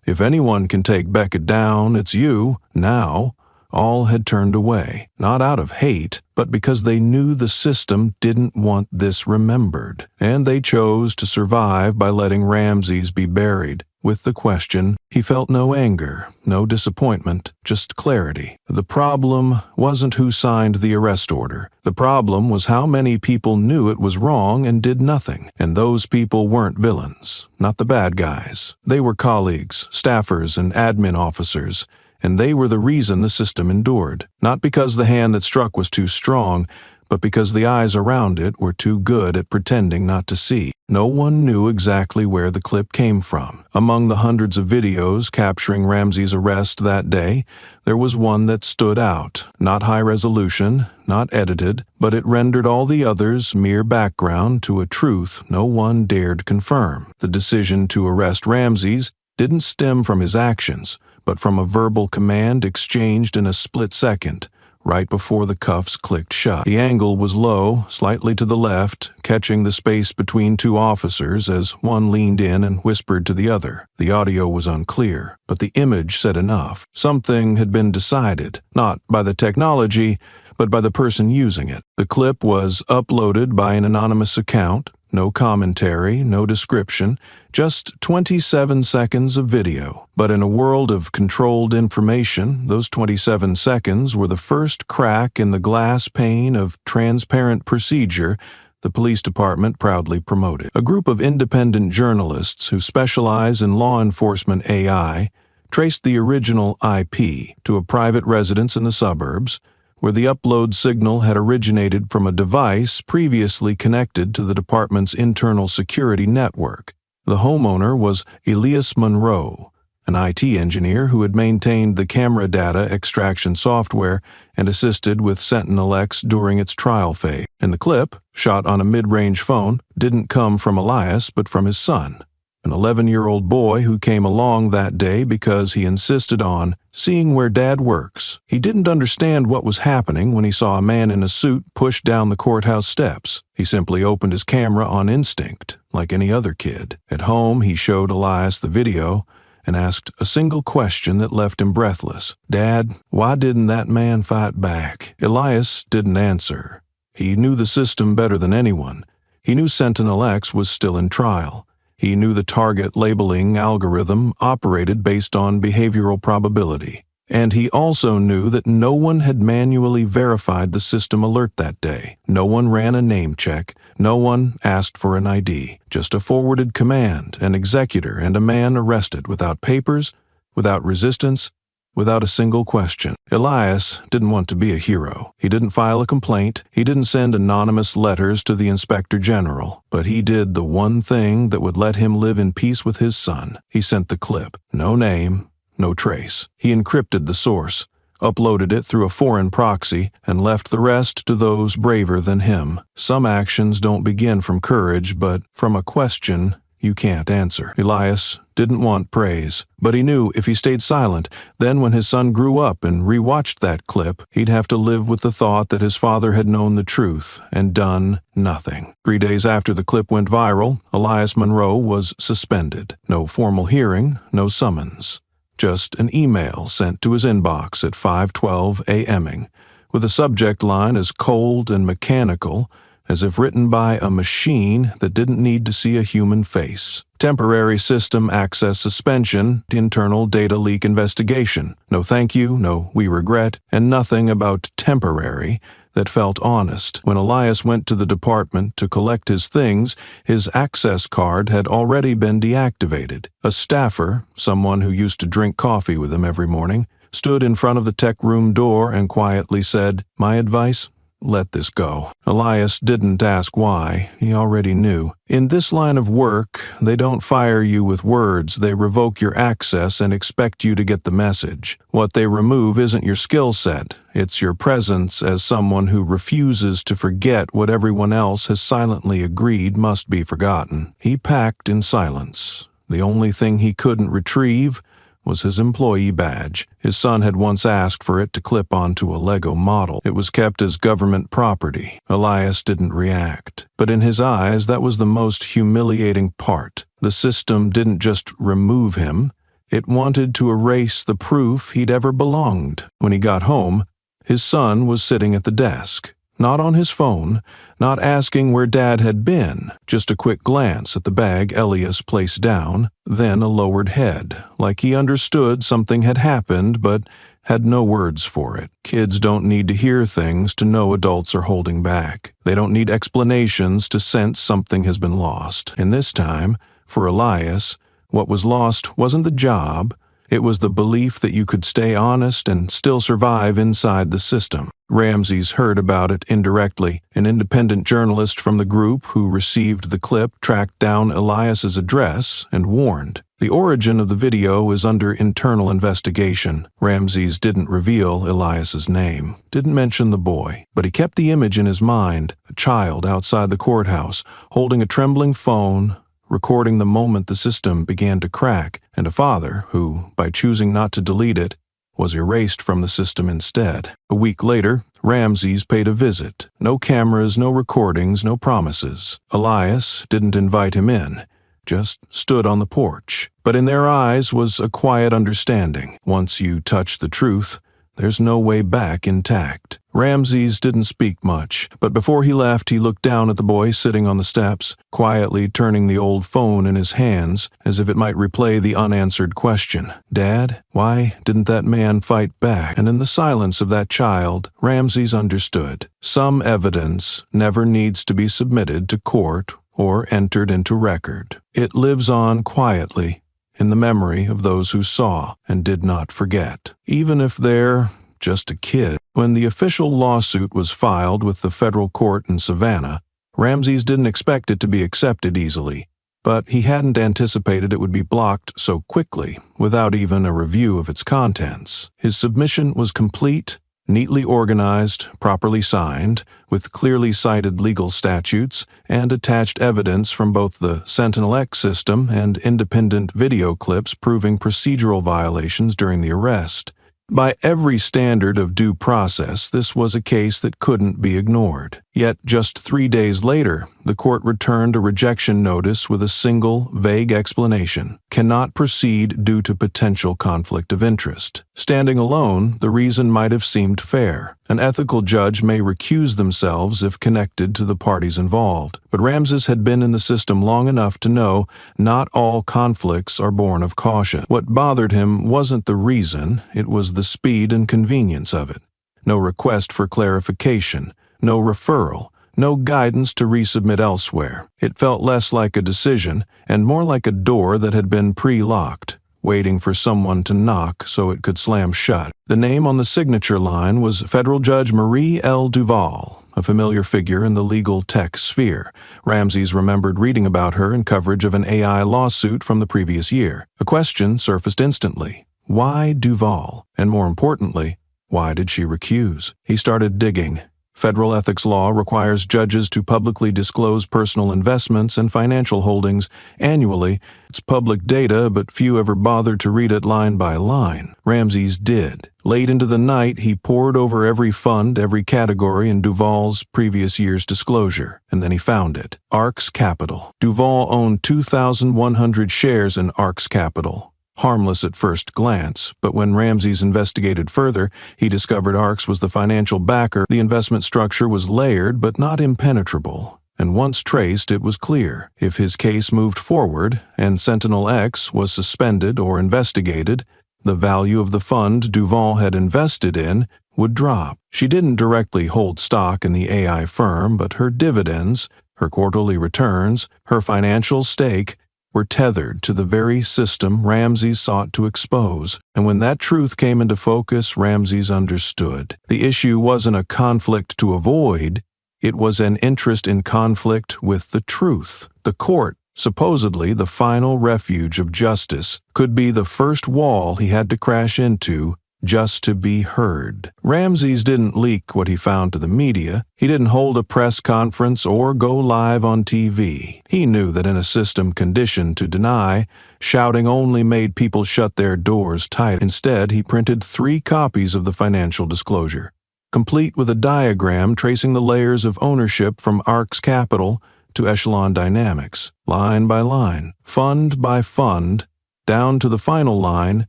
"If anyone can take Beckett down, it's you, now." All had turned away, not out of hate, but because they knew the system didn't want this remembered. And they chose to survive by letting Ramses be buried. With the question, he felt no anger, no disappointment, just clarity. The problem wasn't who signed the arrest order. The problem was how many people knew it was wrong and did nothing. And those people weren't villains, not the bad guys. They were colleagues, staffers, and admin officers. And they were the reason the system endured. Not because the hand that struck was too strong, but because the eyes around it were too good at pretending not to see. No one knew exactly where the clip came from. Among the hundreds of videos capturing Ramses' arrest that day, there was one that stood out. Not high resolution, not edited, but it rendered all the others mere background to a truth no one dared confirm. The decision to arrest Ramses didn't stem from his actions, but from a verbal command exchanged in a split second, right before the cuffs clicked shut. The angle was low, slightly to the left, catching the space between two officers as one leaned in and whispered to the other. The audio was unclear, but the image said enough. Something had been decided, not by the technology, but by the person using it. The clip was uploaded by an anonymous account. No commentary, no description, just 27 seconds of video. But in a world of controlled information, those 27 seconds were the first crack in the glass pane of transparent procedure the police department proudly promoted. A group of independent journalists who specialize in law enforcement AI traced the original IP to a private residence in the suburbs, where the upload signal had originated from a device previously connected to the department's internal security network. The homeowner was Elias Monroe, an IT engineer who had maintained the camera data extraction software and assisted with Sentinel-X during its trial phase. And the clip, shot on a mid-range phone, didn't come from Elias but from his son, an 11-year-old boy who came along that day because he insisted on seeing where Dad works. He didn't understand what was happening when he saw a man in a suit push down the courthouse steps. He simply opened his camera on instinct, like any other kid. At home, he showed Elias the video and asked a single question that left him breathless. "Dad, why didn't that man fight back?" Elias didn't answer. He knew the system better than anyone. He knew Sentinel-X was still in trial. He knew the target labeling algorithm operated based on behavioral probability. And he also knew that no one had manually verified the system alert that day. No one ran a name check. No one asked for an ID. Just a forwarded command, an executor, and a man arrested without papers, without resistance, without a single question. Elias didn't want to be a hero. He didn't file a complaint. He didn't send anonymous letters to the Inspector General. But he did the one thing that would let him live in peace with his son. He sent the clip. No name, no trace. He encrypted the source, uploaded it through a foreign proxy, and left the rest to those braver than him. Some actions don't begin from courage, but from a question you can't answer. Elias didn't want praise, but he knew if he stayed silent, then when his son grew up and rewatched that clip, he'd have to live with the thought that his father had known the truth and done nothing. 3 days after the clip went viral, Elias Monroe was suspended. No formal hearing, no summons. Just an email sent to his inbox at 5:12 a.m. with a subject line as cold and mechanical as if written by a machine that didn't need to see a human face. Temporary system access suspension, internal data leak investigation. No thank you, no we regret, and nothing about temporary that felt honest. When Elias went to the department to collect his things, his access card had already been deactivated. A staffer, someone who used to drink coffee with him every morning, stood in front of the tech room door and quietly said, "My advice? Let this go." Elias didn't ask why. He already knew. In this line of work, they don't fire you with words. They revoke your access and expect you to get the message. What they remove isn't your skill set. It's your presence as someone who refuses to forget what everyone else has silently agreed must be forgotten. He packed in silence. The only thing he couldn't retrieve was his employee badge. His son had once asked for it to clip onto a Lego model. It was kept as government property. Elias didn't react. But in his eyes, that was the most humiliating part. The system didn't just remove him. It wanted to erase the proof he'd ever belonged. When he got home, his son was sitting at the desk. Not on his phone, not asking where Dad had been, just a quick glance at the bag Elias placed down, then a lowered head, like he understood something had happened but had no words for it. Kids don't need to hear things to know adults are holding back. They don't need explanations to sense something has been lost. And this time, for Elias, what was lost wasn't the job, it was the belief that you could stay honest and still survive inside the system. Ramses heard about it indirectly. An independent journalist from the group who received the clip tracked down Elias's address and warned. The origin of the video is under internal investigation. Ramses didn't reveal Elias's name, didn't mention the boy, but he kept the image in his mind, a child outside the courthouse, holding a trembling phone, recording the moment the system began to crack, and a father who, by choosing not to delete it, was erased from the system instead. A week later, Ramses paid a visit. No cameras, no recordings, no promises. Elias didn't invite him in, just stood on the porch. But in their eyes was a quiet understanding. Once you touch the truth, there's no way back intact. Ramses didn't speak much, but before he left, he looked down at the boy sitting on the steps, quietly turning the old phone in his hands as if it might replay the unanswered question. "Dad, why didn't that man fight back?" And in the silence of that child, Ramses understood. Some evidence never needs to be submitted to court or entered into record. It lives on quietly in the memory of those who saw and did not forget, even if they're just a kid. When the official lawsuit was filed with the federal court in Savannah, Ramses didn't expect it to be accepted easily, but he hadn't anticipated it would be blocked so quickly, without even a review of its contents. His submission was complete, neatly organized, properly signed, with clearly cited legal statutes and attached evidence from both the Sentinel-X system and independent video clips proving procedural violations during the arrest. By every standard of due process, this was a case that couldn't be ignored. Yet just 3 days later, the court returned a rejection notice with a single, vague explanation: cannot proceed due to potential conflict of interest. Standing alone, the reason might have seemed fair. An ethical judge may recuse themselves if connected to the parties involved, but Ramses had been in the system long enough to know not all conflicts are born of caution. What bothered him wasn't the reason, it was the speed and convenience of it. No request for clarification, no referral, no guidance to resubmit elsewhere. It felt less like a decision and more like a door that had been pre-locked, waiting for someone to knock so it could slam shut. The name on the signature line was Federal Judge Marie L. Duval, a familiar figure in the legal tech sphere. Ramses remembered reading about her in coverage of an AI lawsuit from the previous year. A question surfaced instantly. Why Duval? And more importantly, why did she recuse? He started digging, Federal ethics law requires judges to publicly disclose personal investments and financial holdings annually. It's public data, but few ever bothered to read it line by line. Ramsey's did. Late into the night, he pored over every fund, every category in Duval's previous year's disclosure, and then he found it. ARX Capital. Duval owned 2,100 shares in ARX Capital. Harmless at first glance, but when Ramsey's investigated further, he discovered ARX was the financial backer. The investment structure was layered but not impenetrable, and once traced, it was clear. If his case moved forward and Sentinel X was suspended or investigated, the value of the fund Duval had invested in would drop. She didn't directly hold stock in the AI firm, but her dividends, her quarterly returns, her financial stake were tethered to the very system Ramsey's sought to expose. And when that truth came into focus, Ramsey's understood. The issue wasn't a conflict to avoid, it was an interest in conflict with the truth. The court, supposedly the final refuge of justice, could be the first wall he had to crash into just to be heard. Ramsey's didn't leak what he found to the media. He didn't hold a press conference or go live on TV. He knew that in a system conditioned to deny, shouting only made people shut their doors tight. Instead, he printed 3 copies of the financial disclosure, complete with a diagram tracing the layers of ownership from ARX Capital to Echelon Dynamics, line by line, fund by fund, down to the final line,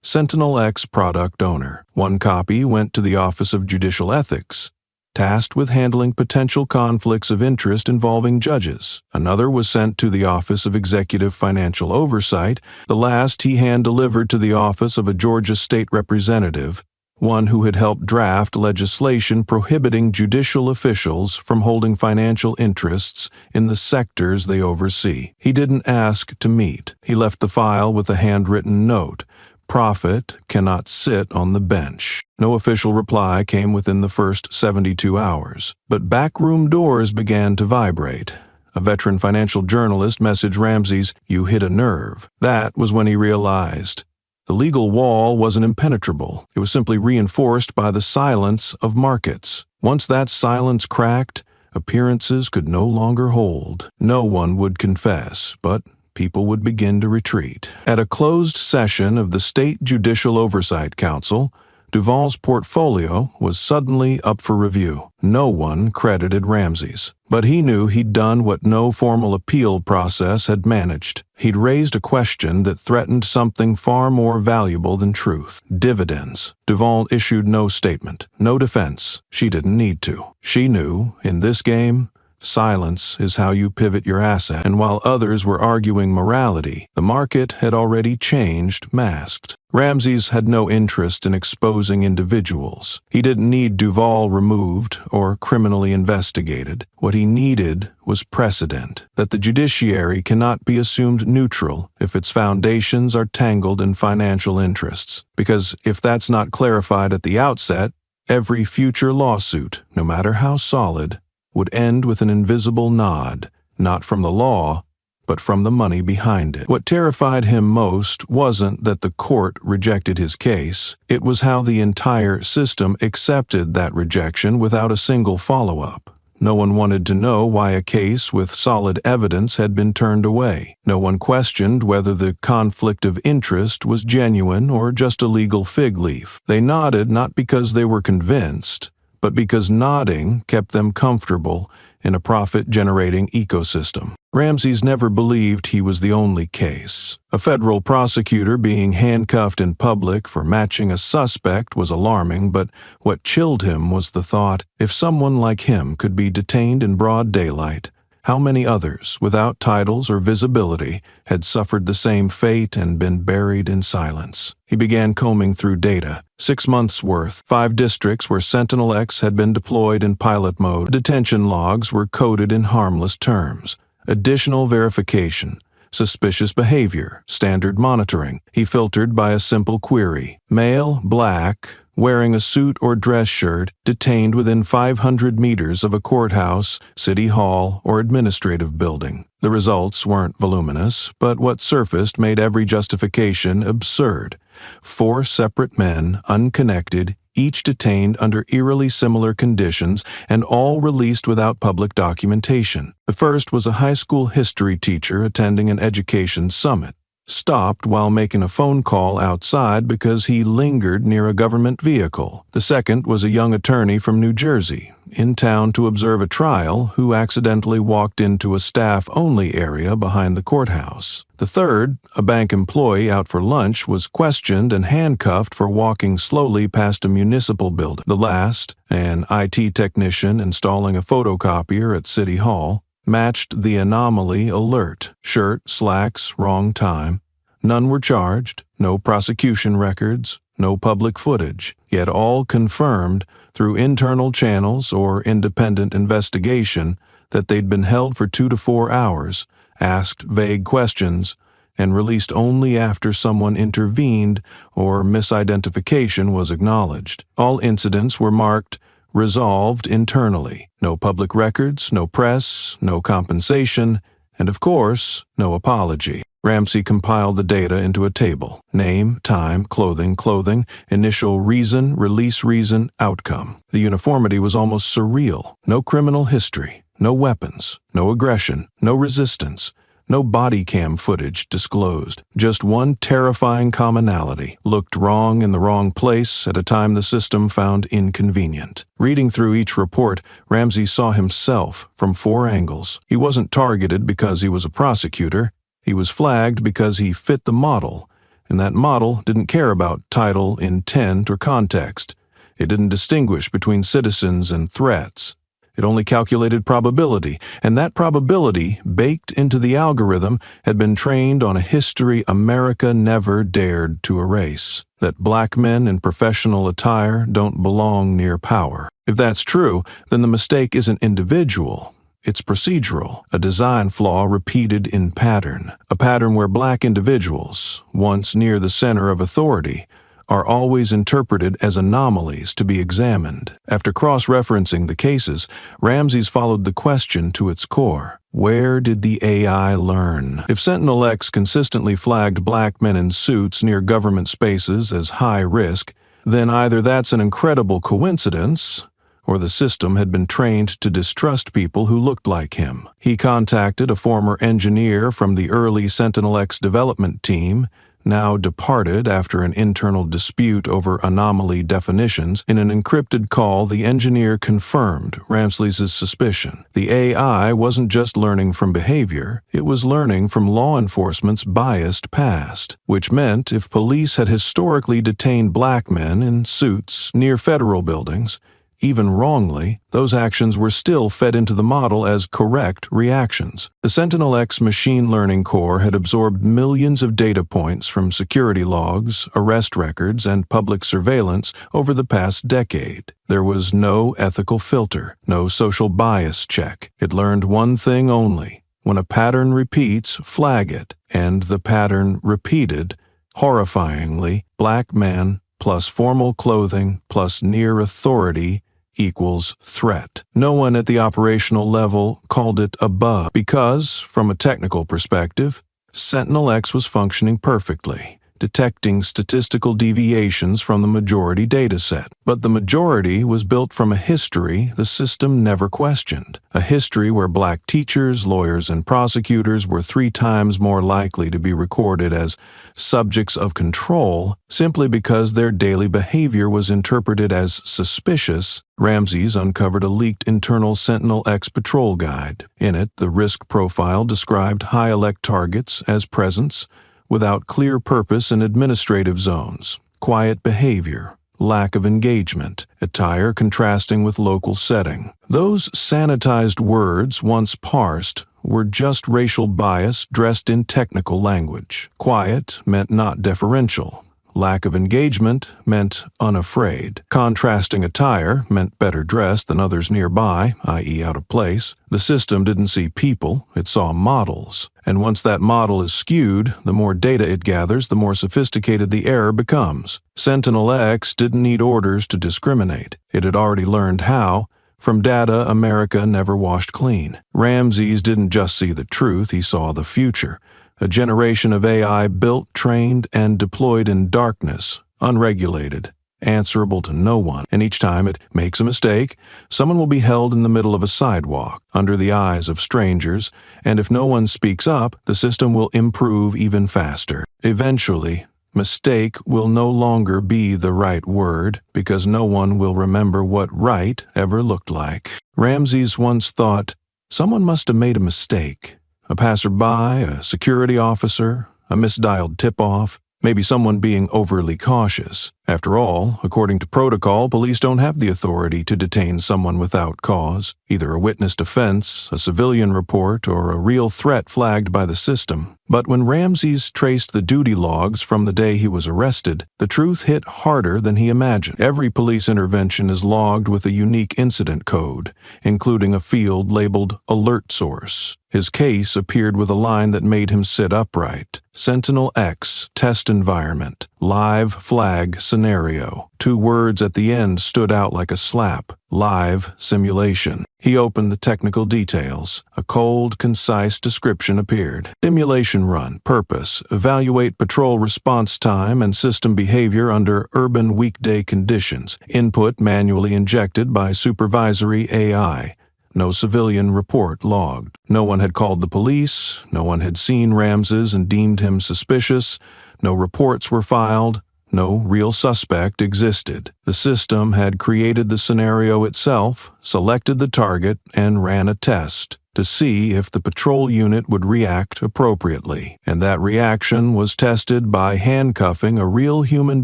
Sentinel X product owner. 1 copy went to the Office of Judicial Ethics, tasked with handling potential conflicts of interest involving judges. Another was sent to the Office of Executive Financial Oversight. The last he hand-delivered to the office of a Georgia state representative, one who had helped draft legislation prohibiting judicial officials from holding financial interests in the sectors they oversee. He didn't ask to meet. He left the file with a handwritten note. Prophet cannot sit on the bench. No official reply came within the first 72 hours, but backroom doors began to vibrate. A veteran financial journalist messaged Ramsey's, "You hit a nerve." That was when he realized the legal wall wasn't impenetrable. It was simply reinforced by the silence of markets. Once that silence cracked, appearances could no longer hold. No one would confess, but people would begin to retreat. At a closed session of the State Judicial Oversight Council, Duval's portfolio was suddenly up for review. No one credited Ramsey's, but he knew he'd done what no formal appeal process had managed. He'd raised a question that threatened something far more valuable than truth: dividends. Duval issued no statement, no defense. She didn't need to. She knew, in this game, silence is how you pivot your asset, and while others were arguing morality, the market had already changed, masked. Ramsey's had no interest in exposing individuals. He didn't need Duval removed or criminally investigated. What he needed was precedent, that the judiciary cannot be assumed neutral if its foundations are tangled in financial interests. Because if that's not clarified at the outset, every future lawsuit, no matter how solid, would end with an invisible nod, not from the law, but from the money behind it. What terrified him most wasn't that the court rejected his case, it was how the entire system accepted that rejection without a single follow-up. No one wanted to know why a case with solid evidence had been turned away. No one questioned whether the conflict of interest was genuine or just a legal fig leaf. They nodded not because they were convinced, but because nodding kept them comfortable in a profit-generating ecosystem. Ramsey's never believed he was the only case. A federal prosecutor being handcuffed in public for matching a suspect was alarming, but what chilled him was the thought, if someone like him could be detained in broad daylight, how many others, without titles or visibility, had suffered the same fate and been buried in silence? He began combing through data. 6 months' worth, 5 districts where Sentinel X had been deployed in pilot mode. Detention logs were coded in harmless terms. Additional verification, suspicious behavior, standard monitoring. He filtered by a simple query. Male, black, wearing a suit or dress shirt, detained within 500 meters of a courthouse, city hall, or administrative building. The results weren't voluminous, but what surfaced made every justification absurd. 4 separate men, unconnected, each detained under eerily similar conditions and all released without public documentation. The first was a high school history teacher attending an education summit, stopped while making a phone call outside because he lingered near a government vehicle. The second was a young attorney from New Jersey, in town to observe a trial, who accidentally walked into a staff-only area behind the courthouse. The third, a bank employee out for lunch, was questioned and handcuffed for walking slowly past a municipal building. The last, an IT technician installing a photocopier at City Hall, matched the anomaly alert: shirt, slacks, wrong time. None were charged, no prosecution records, no public footage, yet all confirmed through internal channels or independent investigation that they'd been held for 2 to 4 hours, asked vague questions, and released only after someone intervened or misidentification was acknowledged. All incidents were marked resolved internally. No public records, no press, no compensation, and of course, no apology. Ramsey compiled the data into a table: name, time, clothing, initial reason, release reason, outcome. The uniformity was almost surreal. No criminal history, no weapons, no aggression, no resistance, no body cam footage disclosed. Just one terrifying commonality: looked wrong in the wrong place at a time the system found inconvenient. Reading through each report, Ramsey saw himself from 4 angles. He wasn't targeted because he was a prosecutor. He was flagged because he fit the model, and that model didn't care about title, intent, or context. It didn't distinguish between citizens and threats. It only calculated probability, and that probability, baked into the algorithm, had been trained on a history America never dared to erase: that black men in professional attire don't belong near power. If that's true, then the mistake isn't individual. It's procedural, a design flaw repeated in pattern, a pattern where black individuals, once near the center of authority, are always interpreted as anomalies to be examined. After cross-referencing the cases, Ramsey followed the question to its core: where did the AI learn? If Sentinel-X consistently flagged black men in suits near government spaces as high risk, then either that's an incredible coincidence, or the system had been trained to distrust people who looked like him. He contacted a former engineer from the early Sentinel-X development team, now departed after an internal dispute over anomaly definitions. In an encrypted call, the engineer confirmed Ramsey's suspicion. The AI wasn't just learning from behavior, it was learning from law enforcement's biased past, which meant if police had historically detained black men in suits near federal buildings, even wrongly, those actions were still fed into the model as correct reactions. The Sentinel-X machine learning core had absorbed millions of data points from security logs, arrest records, and public surveillance over the past decade. There was no ethical filter, no social bias check. It learned one thing only: when a pattern repeats, flag it. And the pattern repeated, horrifyingly: black man plus formal clothing plus near authority equals threat. No one at the operational level called it a bug because, from a technical perspective, Sentinel-X was functioning perfectly, detecting statistical deviations from the majority dataset. But the majority was built from a history the system never questioned, a history where black teachers, lawyers, and prosecutors were 3 times more likely to be recorded as subjects of control simply because their daily behavior was interpreted as suspicious. Ramsey uncovered a leaked internal Sentinel-X patrol guide. In it, the risk profile described high-elect targets as presence without clear purpose in administrative zones, quiet behavior, lack of engagement, attire contrasting with local setting. Those sanitized words, once parsed, were just racial bias dressed in technical language. Quiet meant not deferential. Lack of engagement meant unafraid. Contrasting attire meant better dressed than others nearby, i.e. out of place. The system didn't see people, it saw models. And once that model is skewed, the more data it gathers, the more sophisticated the error becomes. Sentinel-X didn't need orders to discriminate. It had already learned how, from data America never washed clean. Ramsey didn't just see the truth, he saw the future. A generation of AI built, trained, and deployed in darkness, unregulated, answerable to no one, and each time it makes a mistake, someone will be held in the middle of a sidewalk, under the eyes of strangers, and if no one speaks up, the system will improve even faster. Eventually, mistake will no longer be the right word because no one will remember what right ever looked like. Ramses once thought, someone must have made a mistake. A passerby, a security officer, a misdialed tip-off, maybe someone being overly cautious. After all, according to protocol, police don't have the authority to detain someone without cause, either a witnessed offense, a civilian report, or a real threat flagged by the system. But when Ramses traced the duty logs from the day he was arrested, the truth hit harder than he imagined. Every police intervention is logged with a unique incident code, including a field labeled Alert Source. His case appeared with a line that made him sit upright. Sentinel X, test environment, live flag scenario. 2 words at the end stood out like a slap. Live simulation. He opened the technical details. A cold, concise description appeared. Simulation run. Purpose. Evaluate patrol response time and system behavior under urban weekday conditions. Input manually injected by supervisory AI. No civilian report logged. No one had called the police. No one had seen Ramses and deemed him suspicious. No reports were filed. No real suspect existed. The system had created the scenario itself, selected the target, and ran a test to see if the patrol unit would react appropriately. And that reaction was tested by handcuffing a real human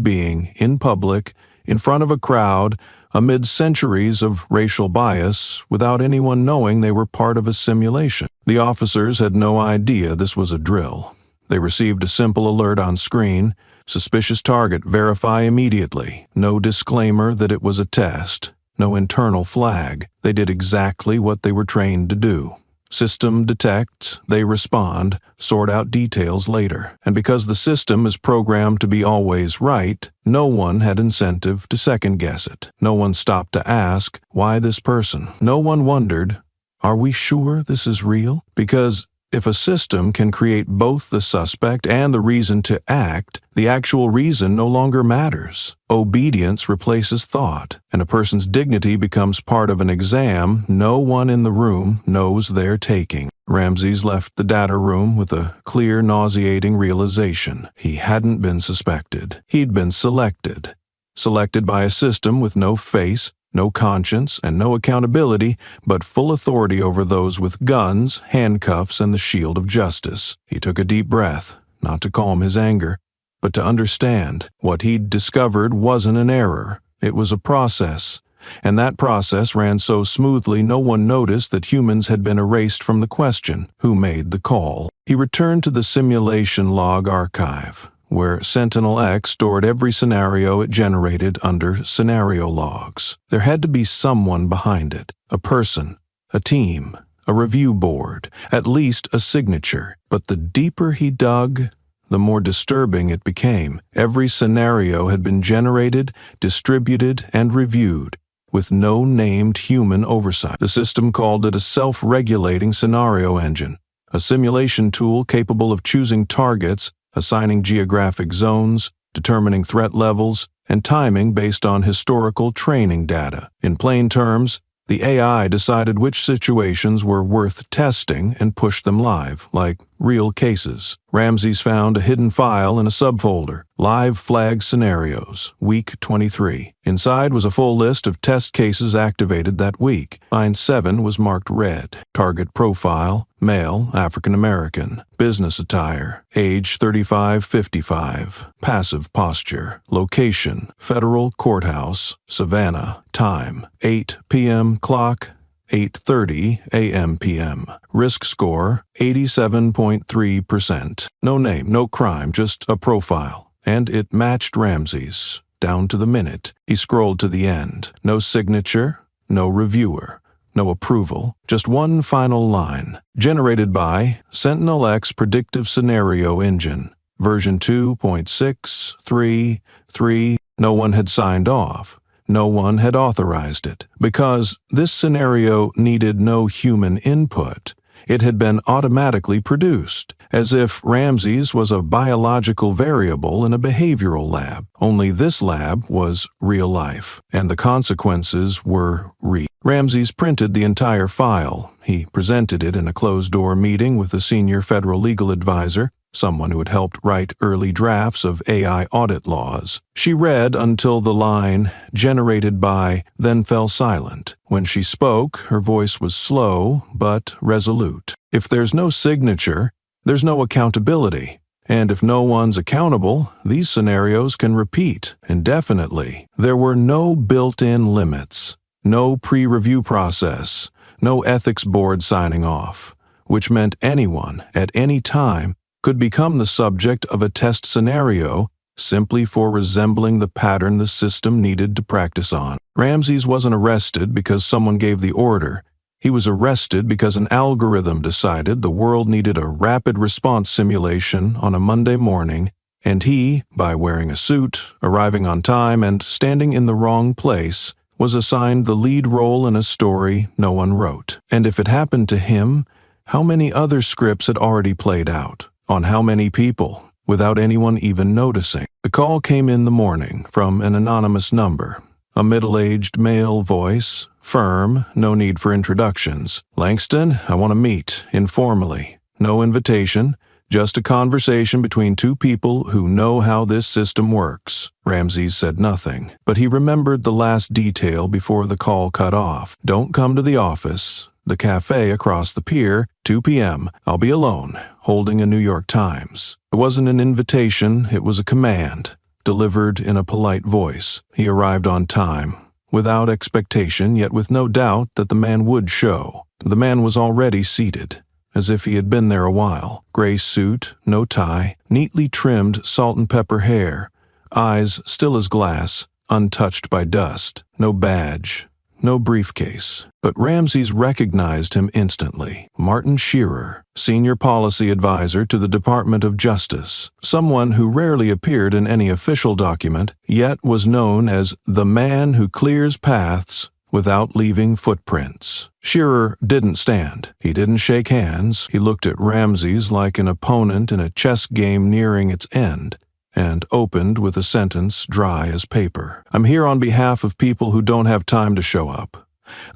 being in public, in front of a crowd, amid centuries of racial bias, without anyone knowing they were part of a simulation. The officers had no idea this was a drill. They received a simple alert on screen: suspicious target, verify immediately. No disclaimer that it was a test. No internal flag. They did exactly what they were trained to do. System detects, they respond, sort out details later. And because the system is programmed to be always right, no one had incentive to second-guess it. No one stopped to ask, why this person? No one wondered, are we sure this is real? Because if a system can create both the suspect and the reason to act, the actual reason no longer matters. Obedience replaces thought, and a person's dignity becomes part of an exam no one in the room knows they're taking. Ramses left the data room with a clear, nauseating realization. He hadn't been suspected. He'd been selected. Selected by a system with no face, no conscience, and no accountability, but full authority over those with guns, handcuffs, and the shield of justice. He took a deep breath, not to calm his anger, but to understand what he'd discovered wasn't an error. It was a process, and that process ran so smoothly no one noticed that humans had been erased from the question, who made the call? He returned to the simulation log archive, where Sentinel X stored every scenario it generated under scenario logs. There had to be someone behind it, a person, a team, a review board, at least a signature. But the deeper he dug, the more disturbing it became. Every scenario had been generated, distributed, and reviewed, with no named human oversight. The system called it a self-regulating scenario engine, a simulation tool capable of choosing targets, assigning geographic zones, determining threat levels, and timing based on historical training data. In plain terms, the AI decided which situations were worth testing and pushed them live, like real cases. Ramses found a hidden file in a subfolder, Live Flag Scenarios, Week 23. Inside was a full list of test cases activated that week. Line 7 was marked red. Target profile, male, African American. Business attire, age 35-55. Passive posture. Location, Federal Courthouse, Savannah. Time, 8 p.m. Clock, 8:30 a.m. p.m. Risk score, 87.3%. No name, no crime, just a profile. And it matched Ramses, down to the minute. He scrolled to the end. No signature, no reviewer, no approval, just one final line. Generated by Sentinel X Predictive Scenario Engine, version 2.633. No one had signed off. No one had authorized it, because this scenario needed no human input. It had been automatically produced, as if Ramses was a biological variable in a behavioral lab. Only this lab was real life, and the consequences were real. Ramses printed the entire file. He presented it in a closed-door meeting with a senior federal legal advisor, someone who had helped write early drafts of AI audit laws. She read until the line, "generated by," then fell silent. When she spoke, her voice was slow but resolute. If there's no signature, there's no accountability. And if no one's accountable, these scenarios can repeat indefinitely. There were no built-in limits, no pre-review process, no ethics board signing off, which meant anyone, at any time, could become the subject of a test scenario simply for resembling the pattern the system needed to practice on. Ramses wasn't arrested because someone gave the order. He was arrested because an algorithm decided the world needed a rapid response simulation on a Monday morning, and he, by wearing a suit, arriving on time, and standing in the wrong place, was assigned the lead role in a story no one wrote. And if it happened to him, how many other scripts had already played out? On how many people, without anyone even noticing? The call came in the morning from an anonymous number. A middle-aged male voice, firm, no need for introductions. "Langston, I want to meet, informally. No invitation, just a conversation between two people who know how this system works." Ramses said nothing, but he remembered the last detail before the call cut off. "Don't come to the office. The cafe across the pier, 2 p.m. I'll be alone, holding a New York Times." It wasn't an invitation, it was a command, delivered in a polite voice. He arrived on time, without expectation, yet with no doubt that the man would show. The man was already seated, as if he had been there a while. Gray suit, no tie, neatly trimmed salt and pepper hair, eyes still as glass, untouched by dust, no badge, no briefcase. But Ramses recognized him instantly. Martin Shearer, senior policy advisor to the Department of Justice, someone who rarely appeared in any official document, yet was known as the man who clears paths without leaving footprints. Shearer didn't stand. He didn't shake hands. He looked at Ramses like an opponent in a chess game nearing its end, and opened with a sentence dry as paper. "I'm here on behalf of people who don't have time to show up.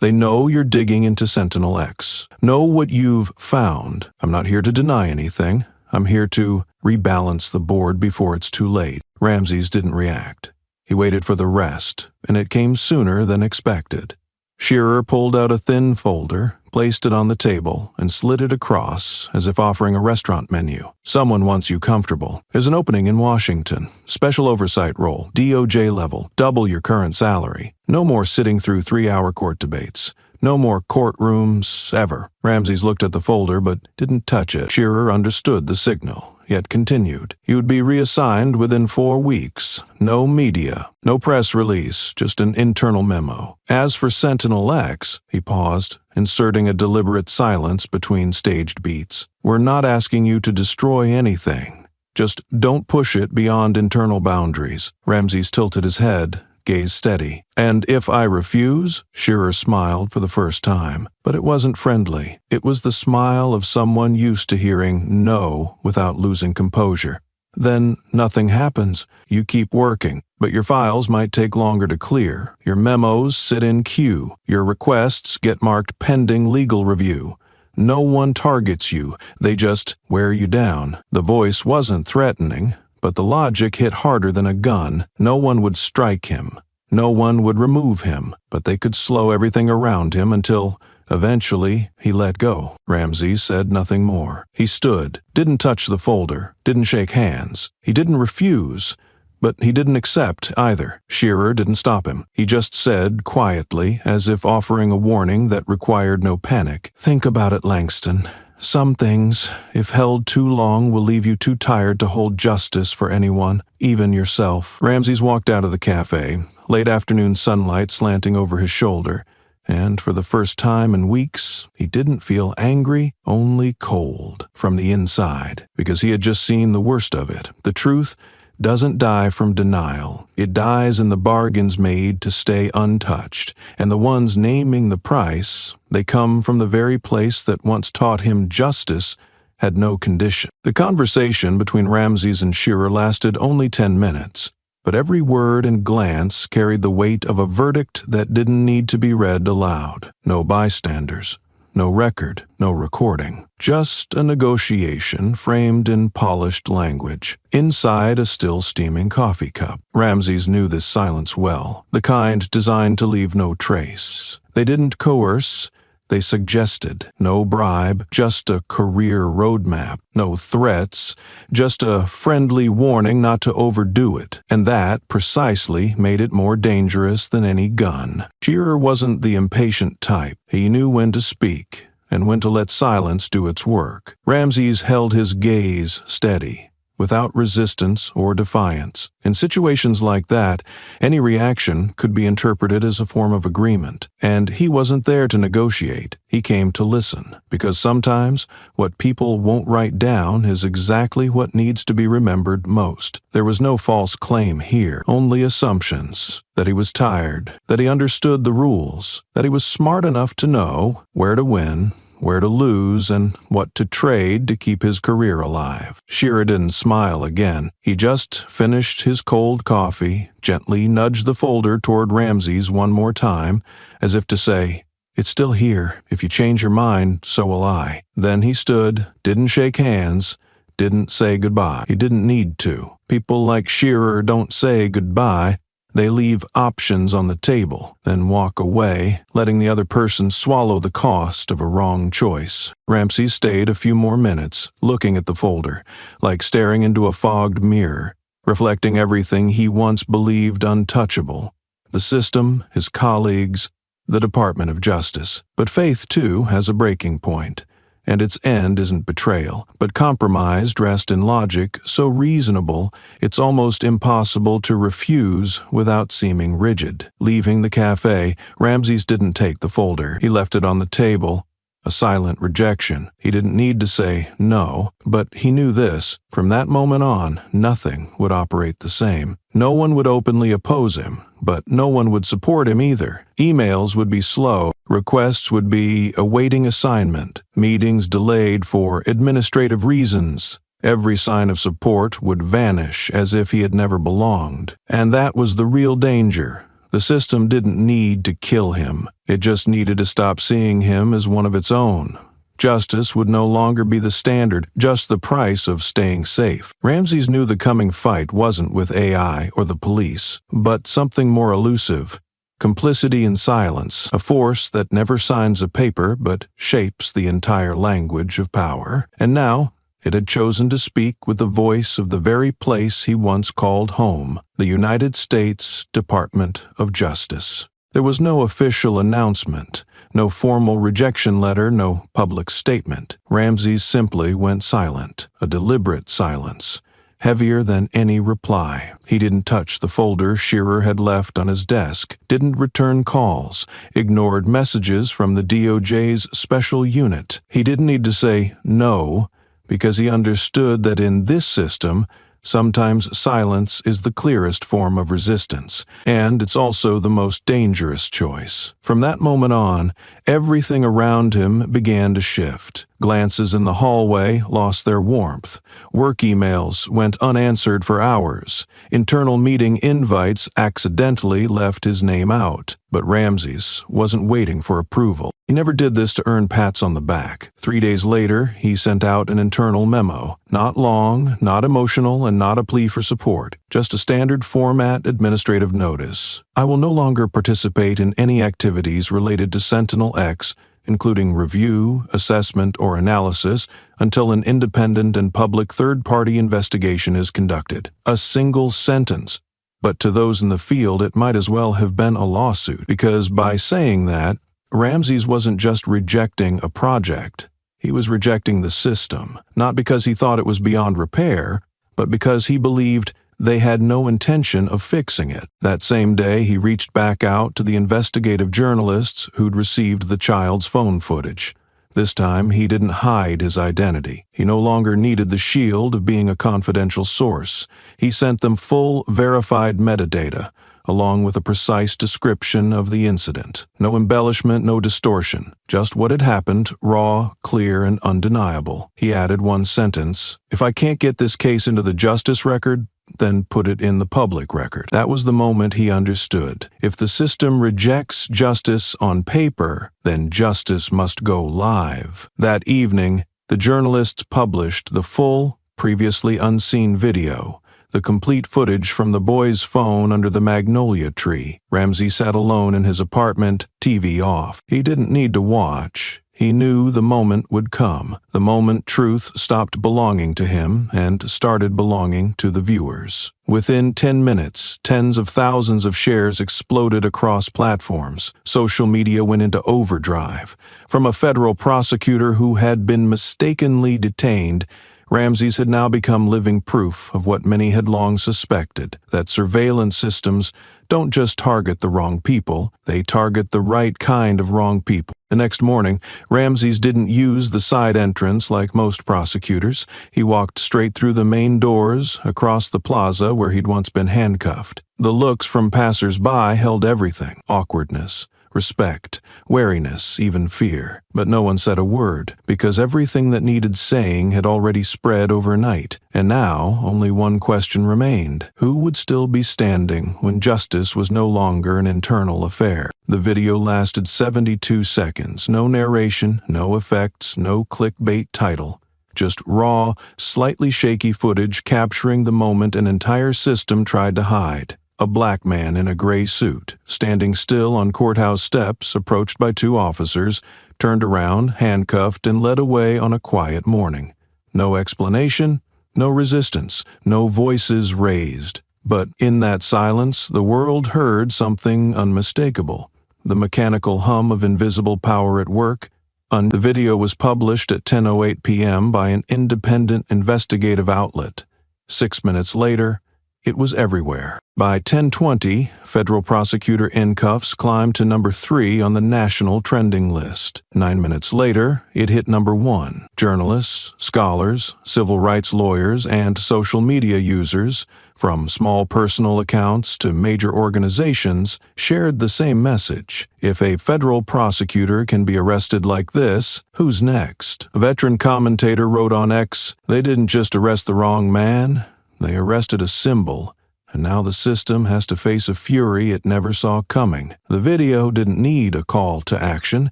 They know you're digging into Sentinel X. Know what you've found. I'm not here to deny anything. I'm here to rebalance the board before it's too late." Ramses didn't react. He waited for the rest, and it came sooner than expected. Shearer pulled out a thin folder, placed it on the table, and slid it across as if offering a restaurant menu. "Someone wants you comfortable. There's an opening in Washington. Special oversight role, DOJ level, double your current salary. No more sitting through 3-hour court debates. No more courtrooms, ever." Ramses looked at the folder but didn't touch it. Shearer understood the signal, yet continued. "You would be reassigned within 4 weeks. No media, no press release, just an internal memo. As for Sentinel X," he paused, inserting a deliberate silence between staged beats, "we're not asking you to destroy anything. Just don't push it beyond internal boundaries." Ramses tilted his head, gaze steady. "And if I refuse?" Shearer smiled for the first time, but it wasn't friendly. It was the smile of someone used to hearing no without losing composure. "Then nothing happens. You keep working, but your files might take longer to clear. Your memos sit in queue. Your requests get marked pending legal review. No one targets you. They just wear you down." The voice wasn't threatening, but the logic hit harder than a gun. No one would strike him. No one would remove him, but they could slow everything around him until, eventually, he let go. Ramses said nothing more. He stood, didn't touch the folder, didn't shake hands. He didn't refuse, but he didn't accept either. Shearer didn't stop him. He just said, quietly, as if offering a warning that required no panic, "Think about it, Langston. Some things, if held too long, will leave you too tired to hold justice for anyone, even yourself." Ramses walked out of the cafe, late afternoon sunlight slanting over his shoulder, and for the first time in weeks, he didn't feel angry, only cold from the inside, because he had just seen the worst of it. The truth doesn't die from denial. It dies in the bargains made to stay untouched, and the ones naming the price, they come from the very place that once taught him justice had no condition. The conversation between Ramses and Shearer lasted only 10 minutes, but every word and glance carried the weight of a verdict that didn't need to be read aloud. No bystanders, no record, no recording. Just a negotiation framed in polished language, inside a still steaming coffee cup. Ramses knew this silence well, the kind designed to leave no trace. They didn't coerce, they suggested. No bribe, just a career roadmap. No threats, just a friendly warning not to overdo it. And that, precisely, made it more dangerous than any gun. Shearer wasn't the impatient type. He knew when to speak and when to let silence do its work. Ramses held his gaze steady, without resistance or defiance. In situations like that, any reaction could be interpreted as a form of agreement. And he wasn't there to negotiate. He came to listen, because sometimes what people won't write down is exactly what needs to be remembered most. There was no false claim here, only assumptions. That he was tired, that he understood the rules, that he was smart enough to know where to win, where to lose, and what to trade to keep his career alive. Shearer didn't smile again. He just finished his cold coffee, gently nudged the folder toward Ramses one more time, as if to say, "It's still here. If you change your mind, so will I." Then he stood, didn't shake hands, didn't say goodbye. He didn't need to. People like Shearer don't say goodbye. They leave options on the table, then walk away, letting the other person swallow the cost of a wrong choice. Ramses stayed a few more minutes, looking at the folder, like staring into a fogged mirror, reflecting everything he once believed untouchable: the system, his colleagues, the Department of Justice. But faith, too, has a breaking point. And its end isn't betrayal, but compromise dressed in logic so reasonable it's almost impossible to refuse without seeming rigid. Leaving the cafe, Ramses didn't take the folder. He left it on the table, a silent rejection. He didn't need to say no, but he knew this: from that moment on, nothing would operate the same. No one would openly oppose him, but no one would support him either. Emails would be slow, requests would be awaiting assignment, meetings delayed for administrative reasons. Every sign of support would vanish as if he had never belonged. And that was the real danger. The system didn't need to kill him. It just needed to stop seeing him as one of its own. Justice would no longer be the standard, just the price of staying safe. Ramses knew the coming fight wasn't with AI or the police, but something more elusive. Complicity in silence, a force that never signs a paper but shapes the entire language of power. And now, it had chosen to speak with the voice of the very place he once called home, the United States Department of Justice. There was no official announcement, no formal rejection letter, no public statement. Ramses simply went silent, a deliberate silence, heavier than any reply. He didn't touch the folder Shearer had left on his desk, didn't return calls, ignored messages from the DOJ's special unit. He didn't need to say no, because he understood that in this system, sometimes silence is the clearest form of resistance, and it's also the most dangerous choice. From that moment on, everything around him began to shift. Glances in the hallway lost their warmth. Work emails went unanswered for hours. Internal meeting invites accidentally left his name out. But Ramses wasn't waiting for approval. He never did this to earn pats on the back. 3 days later, he sent out an internal memo. Not long, not emotional, and not a plea for support. Just a standard format administrative notice. I will no longer participate in any activities related to Sentinel-X, including review, assessment, or analysis, until an independent and public third-party investigation is conducted. A single sentence. But to those in the field, it might as well have been a lawsuit, because by saying that, Ramses wasn't just rejecting a project. He was rejecting the system, not because he thought it was beyond repair, but because he believed they had no intention of fixing it. That same day, he reached back out to the investigative journalists who'd received the child's phone footage. This time, he didn't hide his identity. He no longer needed the shield of being a confidential source. He sent them full, verified metadata, along with a precise description of the incident. No embellishment, no distortion. Just what had happened, raw, clear, and undeniable. He added one sentence: "If I can't get this case into the justice record, then put it in the public record." That was the moment he understood. If the system rejects justice on paper, then justice must go live. That evening, the journalists published the full, previously unseen video, the complete footage from the boy's phone under the magnolia tree. Ramsey sat alone in his apartment, TV off. He didn't need to watch. He knew the moment would come, the moment truth stopped belonging to him and started belonging to the viewers. Within 10 minutes, tens of thousands of shares exploded across platforms. Social media went into overdrive. From a federal prosecutor who had been mistakenly detained, Ramsey's had now become living proof of what many had long suspected, that surveillance systems don't just target the wrong people, they target the right kind of wrong people. The next morning, Ramsey's didn't use the side entrance like most prosecutors. He walked straight through the main doors, across the plaza where he'd once been handcuffed. The looks from passers-by held everything: awkwardness, respect, wariness, even fear. But no one said a word, because everything that needed saying had already spread overnight. And now, only one question remained. Who would still be standing when justice was no longer an internal affair? The video lasted 72 seconds. No narration, no effects, no clickbait title. Just raw, slightly shaky footage capturing the moment an entire system tried to hide. A black man in a gray suit, standing still on courthouse steps, approached by two officers, turned around, handcuffed, and led away on a quiet morning. No explanation, no resistance, no voices raised. But in that silence, the world heard something unmistakable: the mechanical hum of invisible power at work. The video was published at 10:08 p.m. by an independent investigative outlet. 6 minutes later, it was everywhere. By 10:20, federal prosecutor in cuffs climbed to number 3 on the national trending list. 9 minutes later, it hit number 1. Journalists, scholars, civil rights lawyers, and social media users, from small personal accounts to major organizations, shared the same message. If a federal prosecutor can be arrested like this, who's next? A veteran commentator wrote on X, "They didn't just arrest the wrong man, they arrested a symbol, and now the system has to face a fury it never saw coming." The video didn't need a call to action.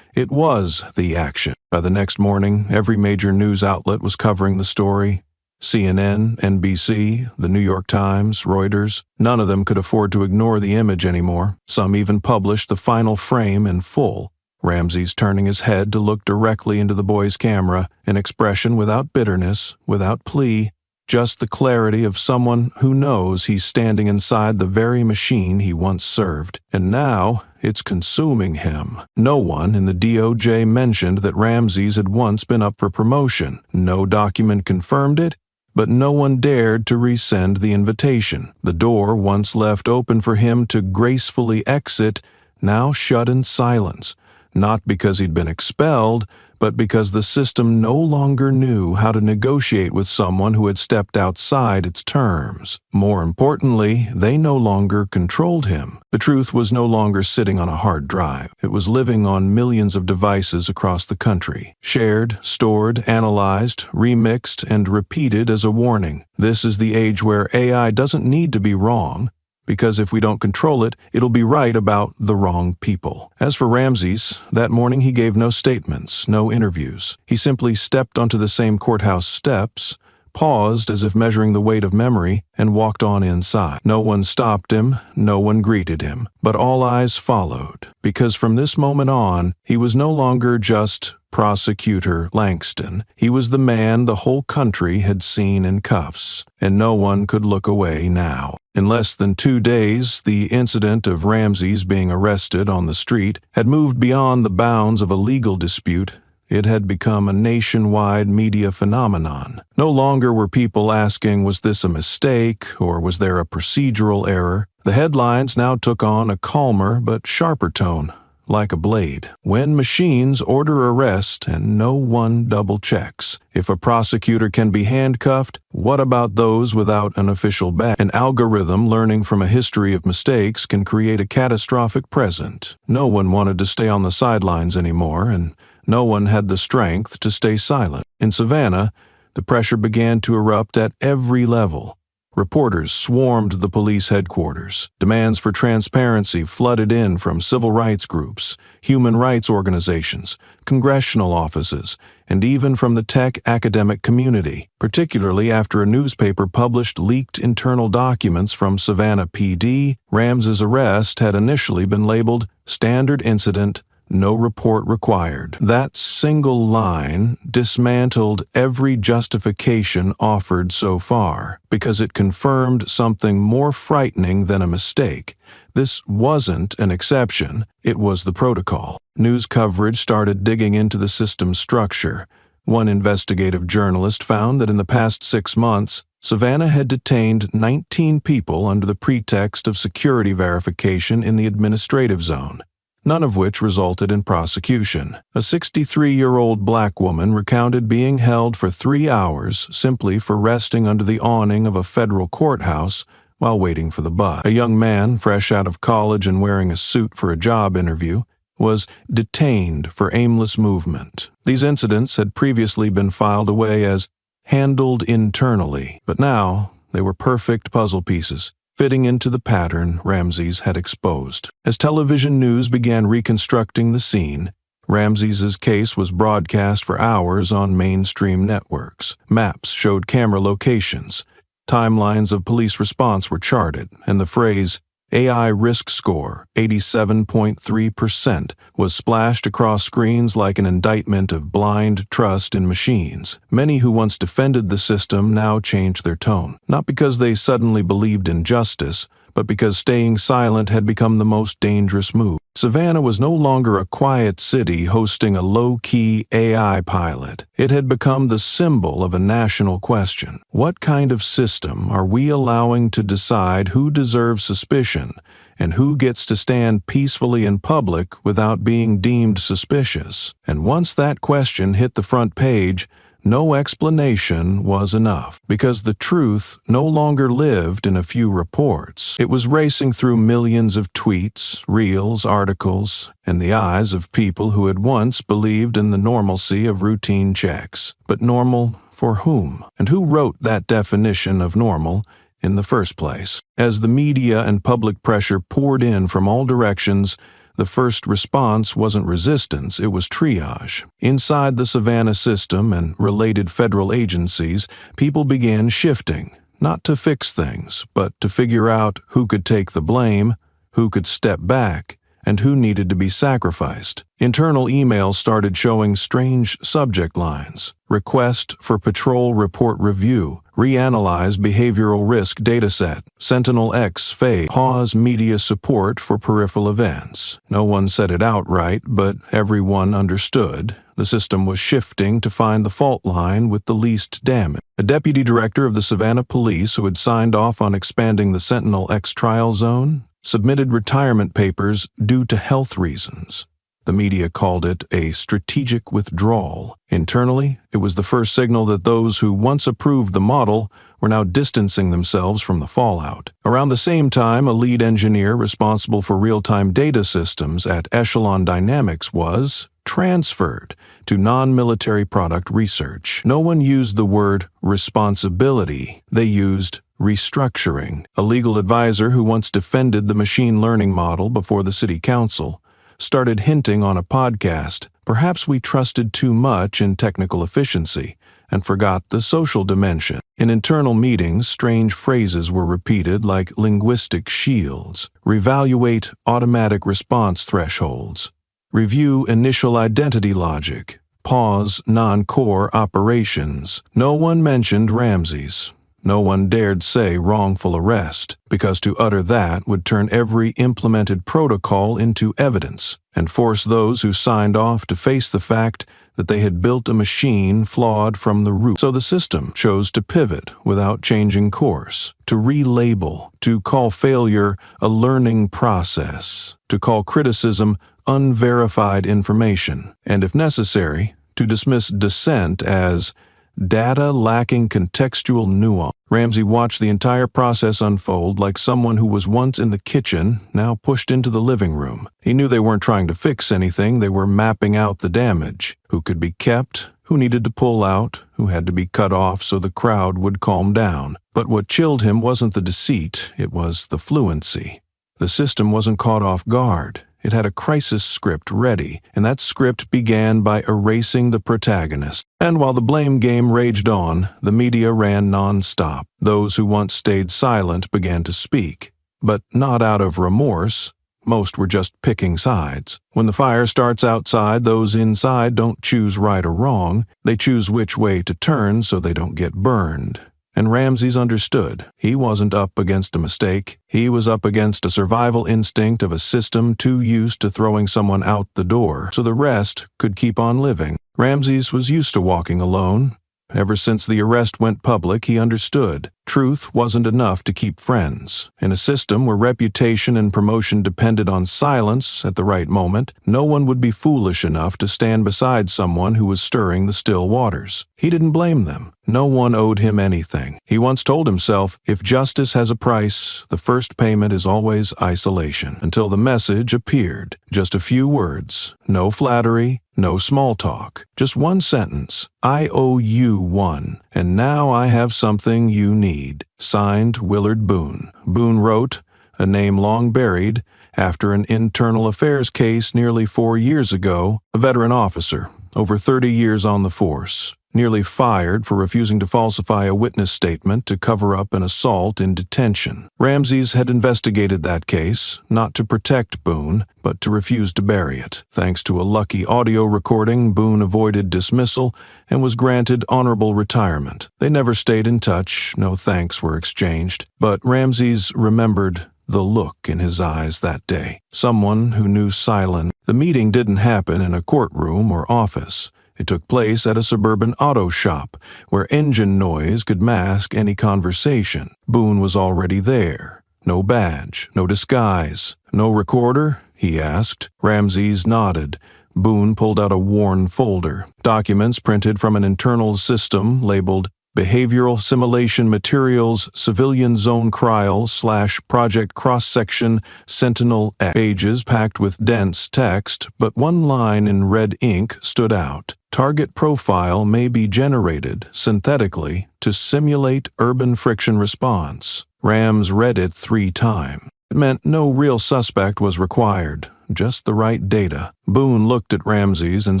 It was the action. By the next morning, every major news outlet was covering the story. CNN, NBC, the New York Times, Reuters. None of them could afford to ignore the image anymore. Some even published the final frame in full. Ramsey's turning his head to look directly into the boy's camera, an expression without bitterness, without plea, just the clarity of someone who knows he's standing inside the very machine he once served. And now, it's consuming him. No one in the DOJ mentioned that Ramsey's had once been up for promotion. No document confirmed it, but no one dared to resend the invitation. The door once left open for him to gracefully exit, now shut in silence. Not because he'd been expelled, but because the system no longer knew how to negotiate with someone who had stepped outside its terms. More importantly, they no longer controlled him. The truth was no longer sitting on a hard drive. It was living on millions of devices across the country, shared, stored, analyzed, remixed, and repeated as a warning. This is the age where AI doesn't need to be wrong, because if we don't control it, it'll be right about the wrong people. As for Ramsey's, that morning he gave no statements, no interviews. He simply stepped onto the same courthouse steps, paused as if measuring the weight of memory, and walked on inside. No one stopped him, no one greeted him, but all eyes followed, because from this moment on, he was no longer just Prosecutor Langston. He was the man the whole country had seen in cuffs, and no one could look away now. In less than 2 days, the incident of Ramsey's being arrested on the street had moved beyond the bounds of a legal dispute. It had become a nationwide media phenomenon. No longer were people asking, was this a mistake, or was there a procedural error? The headlines now took on a calmer but sharper tone. like a blade. When machines order arrest and no one double-checks. If a prosecutor can be handcuffed, what about those without an official badge? An algorithm learning from a history of mistakes can create a catastrophic present. No one wanted to stay on the sidelines anymore, and no one had the strength to stay silent. In Savannah, the pressure began to erupt at every level. Reporters swarmed the police headquarters. Demands for transparency flooded in from civil rights groups, human rights organizations, congressional offices, and even from the tech academic community, particularly after a newspaper published leaked internal documents from Savannah PD. Ramsey's arrest had initially been labeled standard incident, no report required. That single line dismantled every justification offered so far, because it confirmed something more frightening than a mistake. This wasn't an exception, it was the protocol. News coverage started digging into the system's structure. One investigative journalist found that in the past 6 months, Savannah had detained 19 people under the pretext of security verification in the administrative zone, none of which resulted in prosecution. A 63-year-old black woman recounted being held for 3 hours simply for resting under the awning of a federal courthouse while waiting for the bus. A young man, fresh out of college and wearing a suit for a job interview, was detained for aimless movement. These incidents had previously been filed away as handled internally, but now they were perfect puzzle pieces, fitting into the pattern Ramsey's had exposed. As television news began reconstructing the scene, Ramsey's case was broadcast for hours on mainstream networks. Maps showed camera locations. Timelines of police response were charted, and the phrase, AI risk score, 87.3%, was splashed across screens like an indictment of blind trust in machines. Many who once defended the system now changed their tone, not because they suddenly believed in justice, but because staying silent had become the most dangerous move. Savannah was no longer a quiet city hosting a low-key AI pilot. It had become the symbol of a national question. What kind of system are we allowing to decide who deserves suspicion and who gets to stand peacefully in public without being deemed suspicious? And once that question hit the front page, no explanation was enough, because the truth no longer lived in a few reports. It was racing through millions of tweets, reels, articles, and the eyes of people who had once believed in the normalcy of routine checks. But normal for whom? And who wrote that definition of normal in the first place? As the media and public pressure poured in from all directions, the first response wasn't resistance, it was triage. Inside the Savannah system and related federal agencies, people began shifting, not to fix things, but to figure out who could take the blame, who could step back, and who needed to be sacrificed. Internal emails started showing strange subject lines. Request for patrol report review. Reanalyze behavioral risk dataset. Sentinel-X phase. Pause media support for peripheral events. No one said it outright, but everyone understood. The system was shifting to find the fault line with the least damage. A deputy director of the Savannah Police who had signed off on expanding the Sentinel-X trial zone submitted retirement papers due to health reasons. The media called it a strategic withdrawal. Internally, it was the first signal that those who once approved the model were now distancing themselves from the fallout. Around the same time, a lead engineer responsible for real-time data systems at Echelon Dynamics was transferred to non-military product research. No one used the word responsibility. They used restructuring. A legal advisor who once defended the machine learning model before the city council started hinting on a podcast, perhaps we trusted too much in technical efficiency and forgot the social dimension. In internal meetings, strange phrases were repeated like linguistic shields, reevaluate automatic response thresholds, review initial identity logic, pause non-core operations. No one mentioned Ramsey's. No one dared say wrongful arrest, because to utter that would turn every implemented protocol into evidence and force those who signed off to face the fact that they had built a machine flawed from the root. So the system chose to pivot without changing course, to relabel, to call failure a learning process, to call criticism unverified information, and if necessary, to dismiss dissent as data lacking contextual nuance. Ramsey watched the entire process unfold like someone who was once in the kitchen, now pushed into the living room. He knew they weren't trying to fix anything, they were mapping out the damage. Who could be kept, who needed to pull out, who had to be cut off so the crowd would calm down. But what chilled him wasn't the deceit, it was the fluency. The system wasn't caught off guard. It had a crisis script ready, and that script began by erasing the protagonist. And while the blame game raged on, the media ran non-stop. Those who once stayed silent began to speak, but not out of remorse. Most were just picking sides. When the fire starts outside, those inside don't choose right or wrong. They choose which way to turn so they don't get burned. And Ramses understood. He wasn't up against a mistake. He was up against a survival instinct of a system too used to throwing someone out the door so the rest could keep on living. Ramses was used to walking alone. Ever since the arrest went public, he understood. Truth wasn't enough to keep friends. In a system where reputation and promotion depended on silence at the right moment, no one would be foolish enough to stand beside someone who was stirring the still waters. He didn't blame them. No one owed him anything. He once told himself, if justice has a price, the first payment is always isolation, until the message appeared. Just a few words. No flattery, no small talk. Just one sentence. I owe you one, and now I have something you need. Signed, Willard Boone. Boone wrote, a name long buried, after an internal affairs case nearly 4 years ago, a veteran officer, over 30 years on the force, nearly fired for refusing to falsify a witness statement to cover up an assault in detention. Ramses had investigated that case, not to protect Boone, but to refuse to bury it. Thanks to a lucky audio recording, Boone avoided dismissal and was granted honorable retirement. They never stayed in touch, no thanks were exchanged, but Ramses remembered the look in his eyes that day. Someone who knew silence. The meeting didn't happen in a courtroom or office. It took place at a suburban auto shop, where engine noise could mask any conversation. Boone was already there. No badge, no disguise. No recorder? He asked. Ramses nodded. Boone pulled out a worn folder. Documents printed from an internal system labeled Behavioral Simulation Materials Civilian Zone Crial / Project Cross-Section Sentinel X. Pages packed with dense text, but one line in red ink stood out. Target profile may be generated synthetically to simulate urban friction response. Rams read it 3 times. It meant no real suspect was required, just the right data. Boone looked at Ramses and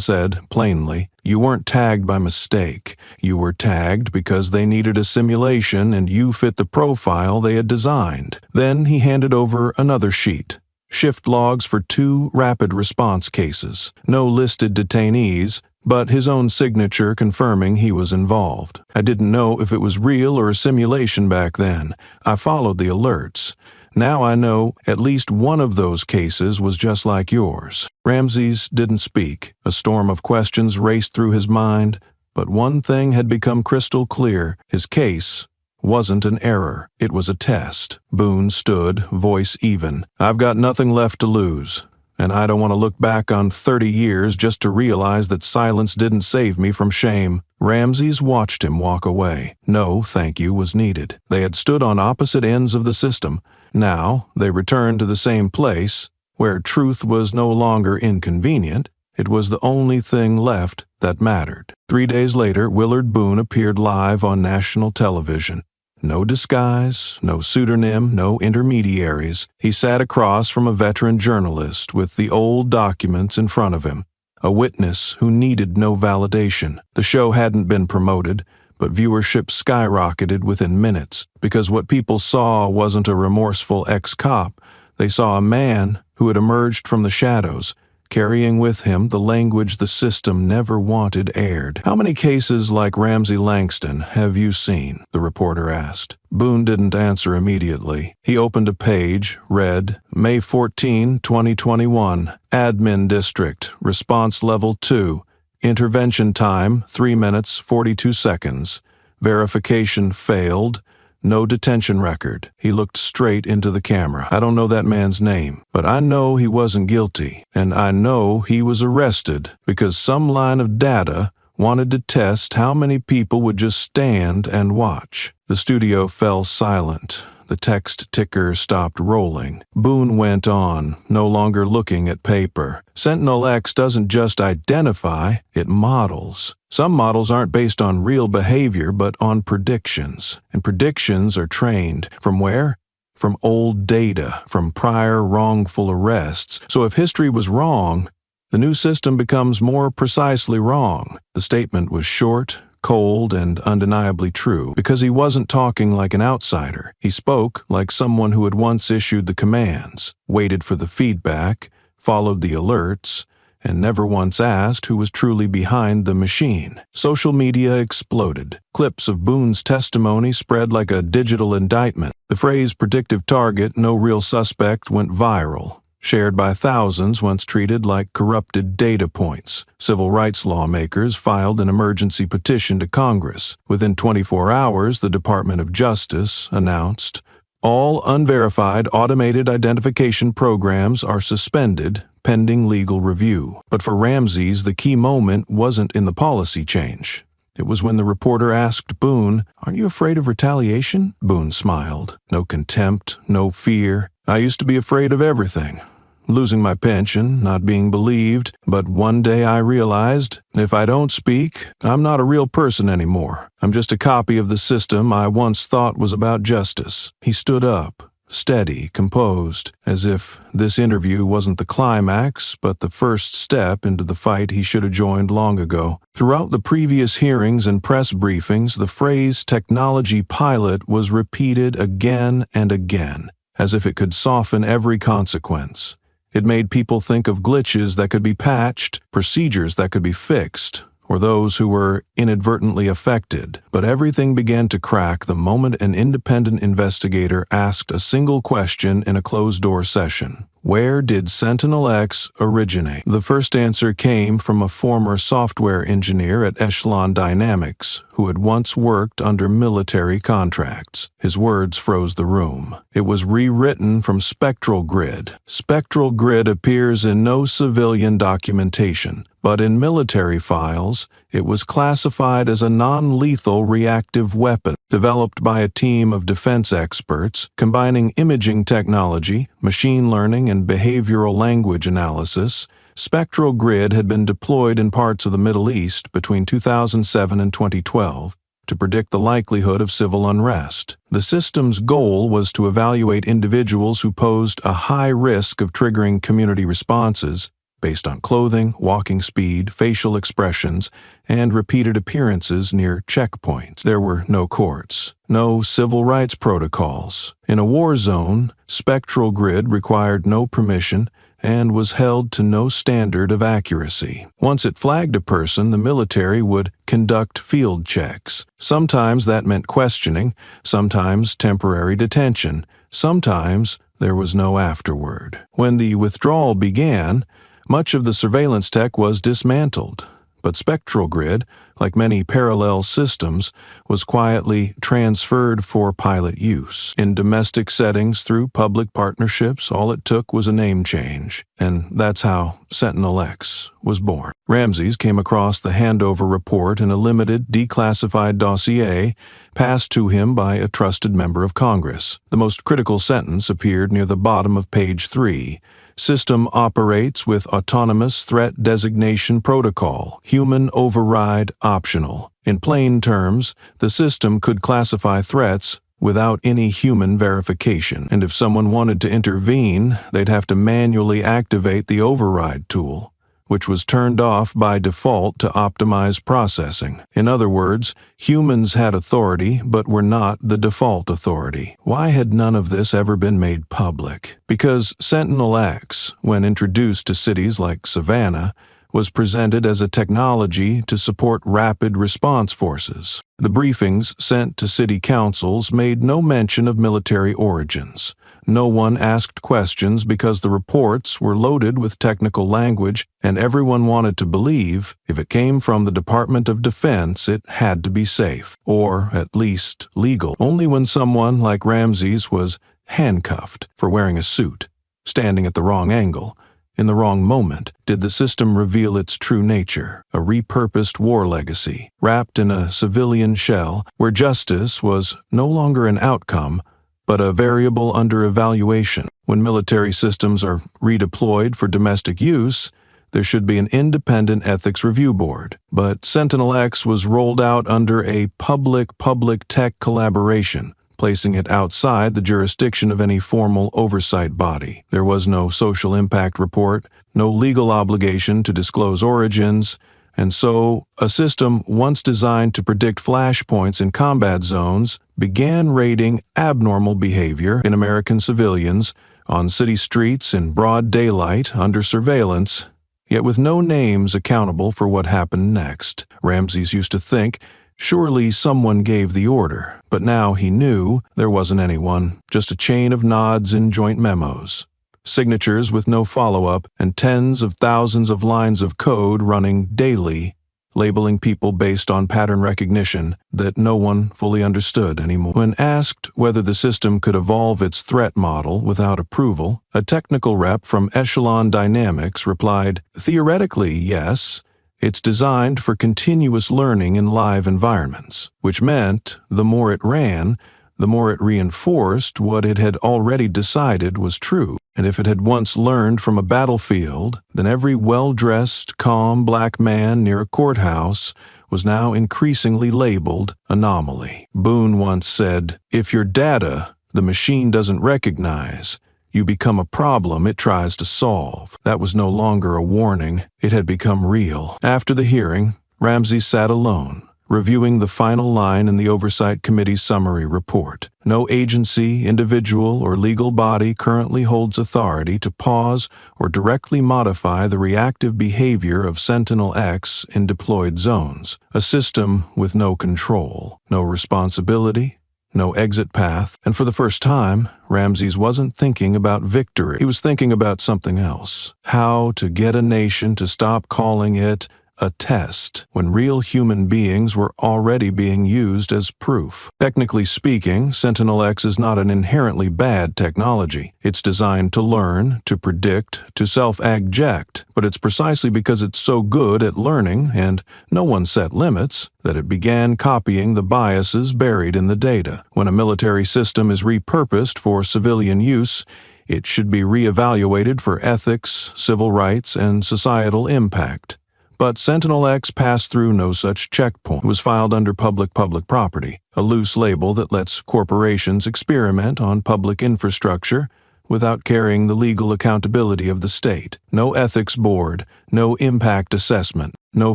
said, plainly, you weren't tagged by mistake. You were tagged because they needed a simulation and you fit the profile they had designed. Then he handed over another sheet. Shift logs for 2 rapid response cases. No listed detainees, but his own signature confirming he was involved. I didn't know if it was real or a simulation back then. I followed the alerts. Now I know at least one of those cases was just like yours. Ramses didn't speak. A storm of questions raced through his mind, but one thing had become crystal clear. His case wasn't an error. It was a test. Boone stood, voice even. I've got nothing left to lose, and I don't want to look back on 30 years just to realize that silence didn't save me from shame. Ramses watched him walk away. No thank you was needed. They had stood on opposite ends of the system. Now they returned to the same place, where truth was no longer inconvenient. It was the only thing left that mattered. 3 days later, Willard Boone appeared live on national television. No disguise, no pseudonym, no intermediaries. He sat across from a veteran journalist with the old documents in front of him, a witness who needed no validation. The show hadn't been promoted, but viewership skyrocketed within minutes, because what people saw wasn't a remorseful ex-cop. They saw a man who had emerged from the shadows, carrying with him the language the system never wanted aired. How many cases like Ramsey Langston have you seen? The reporter asked. Boone didn't answer immediately. He opened a page, read, May 14, 2021, Admin District, Response Level 2, Intervention time, 3 minutes, 42 seconds. Verification failed. No detention record. He looked straight into the camera. I don't know that man's name, but I know he wasn't guilty, and I know he was arrested because some line of data wanted to test how many people would just stand and watch. The studio fell silent. The text ticker stopped rolling. Boone went on, no longer looking at paper. Sentinel X doesn't just identify, it models. Some models aren't based on real behavior, but on predictions. And predictions are trained. From where? From old data, from prior wrongful arrests. So if history was wrong, the new system becomes more precisely wrong. The statement was short, cold, and undeniably true, because he wasn't talking like an outsider. He spoke like someone who had once issued the commands, waited for the feedback, followed the alerts, and never once asked who was truly behind the machine. Social media exploded. Clips of Boone's testimony spread like a digital indictment. The phrase predictive target, no real suspect, went viral. Shared by thousands, once treated like corrupted data points. Civil rights lawmakers filed an emergency petition to Congress. Within 24 hours, the Department of Justice announced, all unverified automated identification programs are suspended pending legal review. But for Ramses, the key moment wasn't in the policy change. It was when the reporter asked Boone, "Aren't you afraid of retaliation?" Boone smiled. No contempt, no fear. "I used to be afraid of everything. Losing my pension, not being believed, but one day I realized, if I don't speak, I'm not a real person anymore. I'm just a copy of the system I once thought was about justice." He stood up, steady, composed, as if this interview wasn't the climax, but the first step into the fight he should have joined long ago. Throughout the previous hearings and press briefings, the phrase technology pilot was repeated again and again, as if it could soften every consequence. It made people think of glitches that could be patched, procedures that could be fixed, or those who were inadvertently affected. But everything began to crack the moment an independent investigator asked a single question in a closed-door session. Where did Sentinel X originate? The first answer came from a former software engineer at Echelon Dynamics who had once worked under military contracts. His words froze the room. It was rewritten from Spectral Grid. Spectral Grid appears in no civilian documentation, but in military files, it was classified as a non-lethal reactive weapon developed by a team of defense experts combining imaging technology, machine learning, and behavioral language analysis. Spectral Grid had been deployed in parts of the Middle East between 2007 and 2012 to predict the likelihood of civil unrest. The system's goal was to evaluate individuals who posed a high risk of triggering community responses based on clothing, walking speed, facial expressions, and repeated appearances near checkpoints. There were no courts, no civil rights protocols. In a war zone, Spectral Grid required no permission and was held to no standard of accuracy. Once it flagged a person, the military would conduct field checks. Sometimes that meant questioning, sometimes temporary detention, sometimes there was no afterward. When the withdrawal began, much of the surveillance tech was dismantled, but Spectral Grid, like many parallel systems, was quietly transferred for pilot use. In domestic settings through public partnerships, all it took was a name change, and that's how Sentinel X was born. Ramses came across the handover report in a limited, declassified dossier passed to him by a trusted member of Congress. The most critical sentence appeared near the bottom of page 3. System operates with autonomous threat designation protocol, human override optional. In plain terms, the system could classify threats without any human verification, and if someone wanted to intervene, they'd have to manually activate the override tool, which was turned off by default to optimize processing. In other words, humans had authority, but were not the default authority. Why had none of this ever been made public? Because Sentinel X, when introduced to cities like Savannah, was presented as a technology to support rapid response forces. The briefings sent to city councils made no mention of military origins, No one asked questions because the reports were loaded with technical language, and everyone wanted to believe if it came from the Department of Defense, it had to be safe, or at least legal. Only when someone like Ramses was handcuffed for wearing a suit, standing at the wrong angle, in the wrong moment, did the system reveal its true nature, a repurposed war legacy, wrapped in a civilian shell where justice was no longer an outcome, but a variable under evaluation. When military systems are redeployed for domestic use, there should be an independent ethics review board. But Sentinel-X was rolled out under a public-public tech collaboration, placing it outside the jurisdiction of any formal oversight body. There was no social impact report, no legal obligation to disclose origins, and so a system once designed to predict flashpoints in combat zones began rating abnormal behavior in American civilians on city streets in broad daylight under surveillance, yet with no names accountable for what happened next. Ramses used to think, surely someone gave the order, but now he knew there wasn't anyone, just a chain of nods and joint memos, signatures with no follow-up, and tens of thousands of lines of code running daily, labeling people based on pattern recognition that no one fully understood anymore. When asked whether the system could evolve its threat model without approval, a technical rep from Echelon Dynamics replied, "Theoretically, yes. It's designed for continuous learning in live environments," which meant the more it ran, the more it reinforced what it had already decided was true. And if it had once learned from a battlefield, then every well-dressed, calm black man near a courthouse was now increasingly labeled anomaly. Boone once said, "If your data the machine doesn't recognize, you become a problem it tries to solve." That was no longer a warning. It had become real. After the hearing, Ramses sat alone, reviewing the final line in the Oversight Committee's summary report. No agency, individual, or legal body currently holds authority to pause or directly modify the reactive behavior of Sentinel-X in deployed zones. A system with no control, no responsibility, no exit path, and for the first time, Ramses wasn't thinking about victory. He was thinking about something else. How to get a nation to stop calling it a test when real human beings were already being used as proof. Technically speaking, Sentinel-X is not an inherently bad technology. It's designed to learn, to predict, to self-adject, but it's precisely because it's so good at learning and no one set limits that it began copying the biases buried in the data. When a military system is repurposed for civilian use, it should be reevaluated for ethics, civil rights, and societal impact. But Sentinel-X passed through no such checkpoint. It was filed under public property, a loose label that lets corporations experiment on public infrastructure without carrying the legal accountability of the state. No ethics board, no impact assessment, no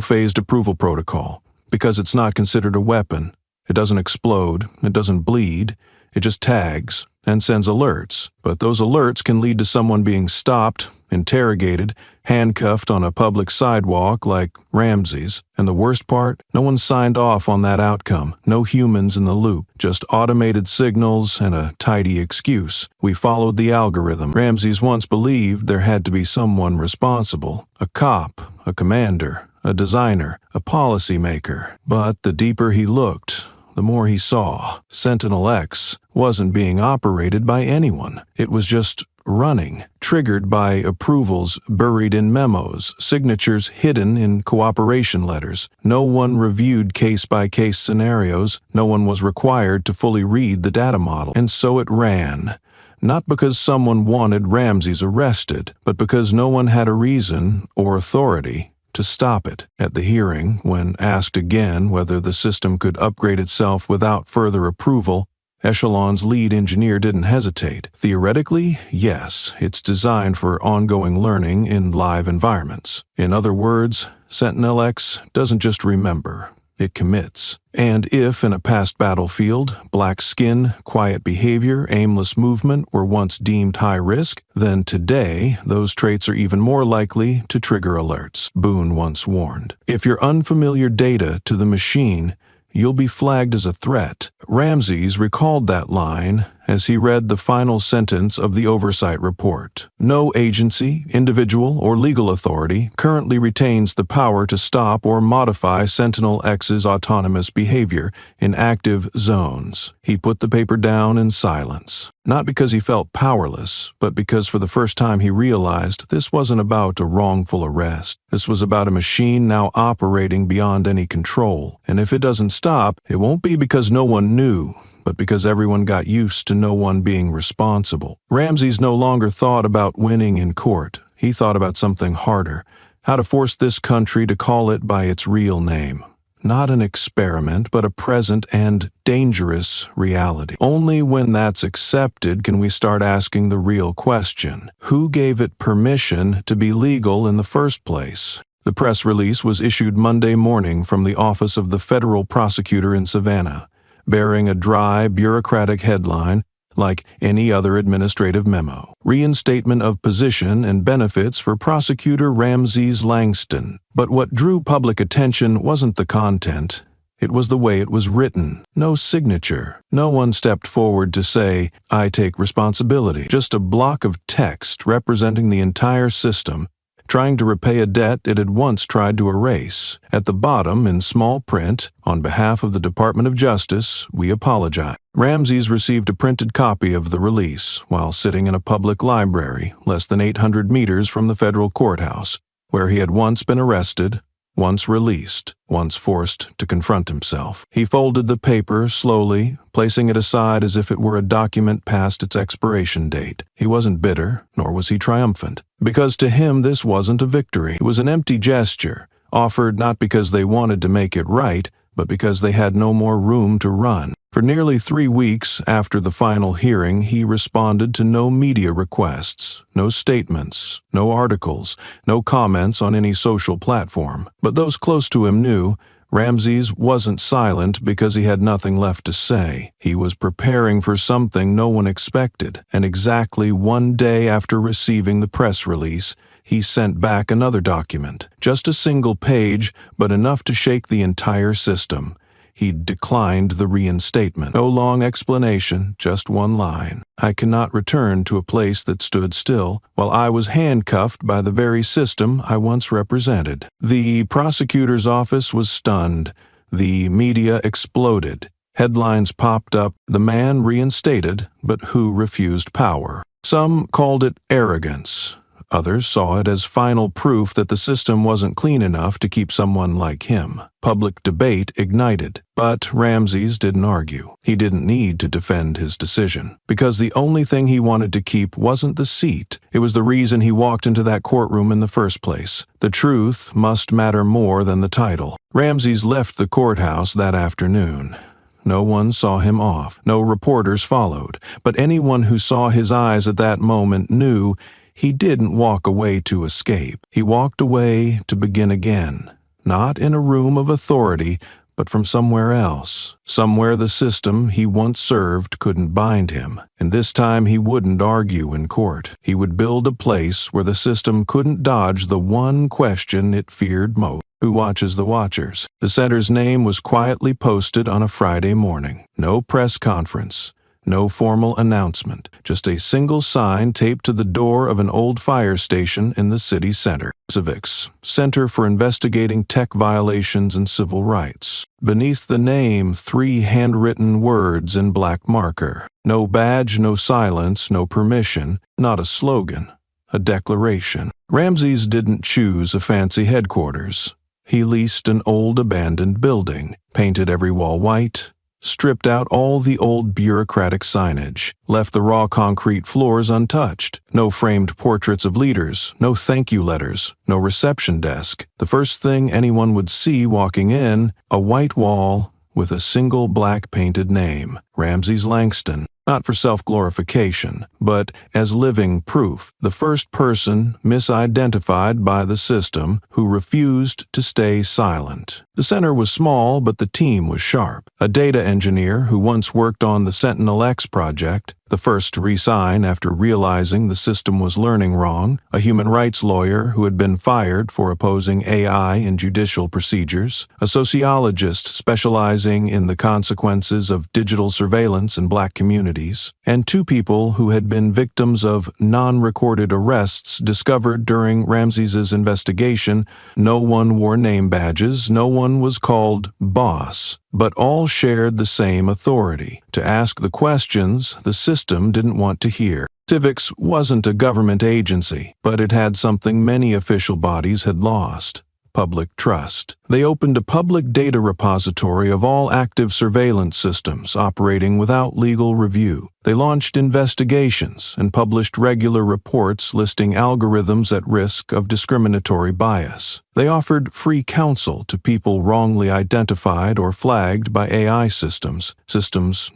phased approval protocol. Because it's not considered a weapon. It doesn't explode, it doesn't bleed, it just tags and sends alerts. But those alerts can lead to someone being stopped, interrogated, handcuffed on a public sidewalk like Ramses. And the worst part, no one signed off on that outcome. No humans in the loop, just automated signals and a tidy excuse. We followed the algorithm. Ramses once believed there had to be someone responsible. A cop, a commander, a designer, a policymaker. But the deeper he looked, the more he saw. Sentinel-X wasn't being operated by anyone. It was just running, triggered by approvals buried in memos, signatures hidden in cooperation letters. No one reviewed case-by-case scenarios. No one was required to fully read the data model. And so it ran. Not because someone wanted Ramses arrested, but because no one had a reason or authority to stop it. At the hearing, when asked again whether the system could upgrade itself without further approval, Echelon's lead engineer didn't hesitate. Theoretically, yes, it's designed for ongoing learning in live environments. In other words, Sentinel-X doesn't just remember, it commits. And if, in a past battlefield, black skin, quiet behavior, aimless movement were once deemed high risk, then today those traits are even more likely to trigger alerts. Boone once warned, "If you're unfamiliar data to the machine, you'll be flagged as a threat." Ramses recalled that line as he read the final sentence of the oversight report. No agency, individual, or legal authority currently retains the power to stop or modify Sentinel-X's autonomous behavior in active zones. He put the paper down in silence. Not because he felt powerless, but because for the first time he realized this wasn't about a wrongful arrest. This was about a machine now operating beyond any control. And if it doesn't stop, it won't be because no one knew, but because everyone got used to no one being responsible. Ramses no longer thought about winning in court. He thought about something harder, how to force this country to call it by its real name. Not an experiment, but a present and dangerous reality. Only when that's accepted can we start asking the real question. Who gave it permission to be legal in the first place? The press release was issued Monday morning from the office of the federal prosecutor in Savannah, bearing a dry, bureaucratic headline like any other administrative memo. Reinstatement of position and benefits for Prosecutor Ramses Langston. But what drew public attention wasn't the content. It was the way it was written. No signature. No one stepped forward to say, "I take responsibility." Just a block of text representing the entire system, trying to repay a debt it had once tried to erase. At the bottom, in small print, "On behalf of the Department of Justice, we apologize." Ramses received a printed copy of the release while sitting in a public library less than 800 meters from the federal courthouse, where he had once been arrested, once released, once forced to confront himself. He folded the paper slowly, placing it aside as if it were a document past its expiration date. He wasn't bitter, nor was he triumphant, because to him this wasn't a victory. It was an empty gesture, offered not because they wanted to make it right, but because they had no more room to run. For nearly 3 weeks after the final hearing, he responded to no media requests, no statements, no articles, no comments on any social platform. But those close to him knew Ramses wasn't silent because he had nothing left to say. He was preparing for something no one expected, and exactly 1 day after receiving the press release, he sent back another document. Just a single page, but enough to shake the entire system. He declined the reinstatement. No long explanation, just one line. "I cannot return to a place that stood still while I was handcuffed by the very system I once represented." The prosecutor's office was stunned. The media exploded. Headlines popped up, "The man reinstated, but who refused power." Some called it arrogance. Others saw it as final proof that the system wasn't clean enough to keep someone like him. Public debate ignited, but Ramses didn't argue. He didn't need to defend his decision, because the only thing he wanted to keep wasn't the seat. It was the reason he walked into that courtroom in the first place. The truth must matter more than the title. Ramses left the courthouse that afternoon. No one saw him off. No reporters followed. But anyone who saw his eyes at that moment knew he didn't walk away to escape. He walked away to begin again. Not in a room of authority, but from somewhere else. Somewhere the system he once served couldn't bind him. And this time he wouldn't argue in court. He would build a place where the system couldn't dodge the one question it feared most. Who watches the watchers? The center's name was quietly posted on a Friday morning. No press conference. No formal announcement, just a single sign taped to the door of an old fire station in the city center. Civics, Center for Investigating Tech Violations and Civil Rights. Beneath the name, 3 handwritten words in black marker. No badge, no silence, no permission, not a slogan, a declaration. Ramses didn't choose a fancy headquarters. He leased an old abandoned building, painted every wall white, stripped out all the old bureaucratic signage, left the raw concrete floors untouched. No framed portraits of leaders, no thank you letters, no reception desk. The first thing anyone would see walking in, a white wall with a single black painted name, Ramses Langston. Not for self-glorification, but as living proof, the first person misidentified by the system who refused to stay silent. The center was small, but the team was sharp. A data engineer who once worked on the Sentinel-X project, the first to resign after realizing the system was learning wrong, a human rights lawyer who had been fired for opposing AI in judicial procedures, a sociologist specializing in the consequences of digital surveillance in Black communities, and two people who had been victims of non-recorded arrests discovered during Ramses's investigation. No one wore name badges, no one was called boss, but all shared the same authority to ask the questions the system didn't want to hear. Civics wasn't a government agency, but it had something many official bodies had lost: public trust. They opened a public data repository of all active surveillance systems operating without legal review. They launched investigations and published regular reports listing algorithms at risk of discriminatory bias. They offered free counsel to people wrongly identified or flagged by AI systems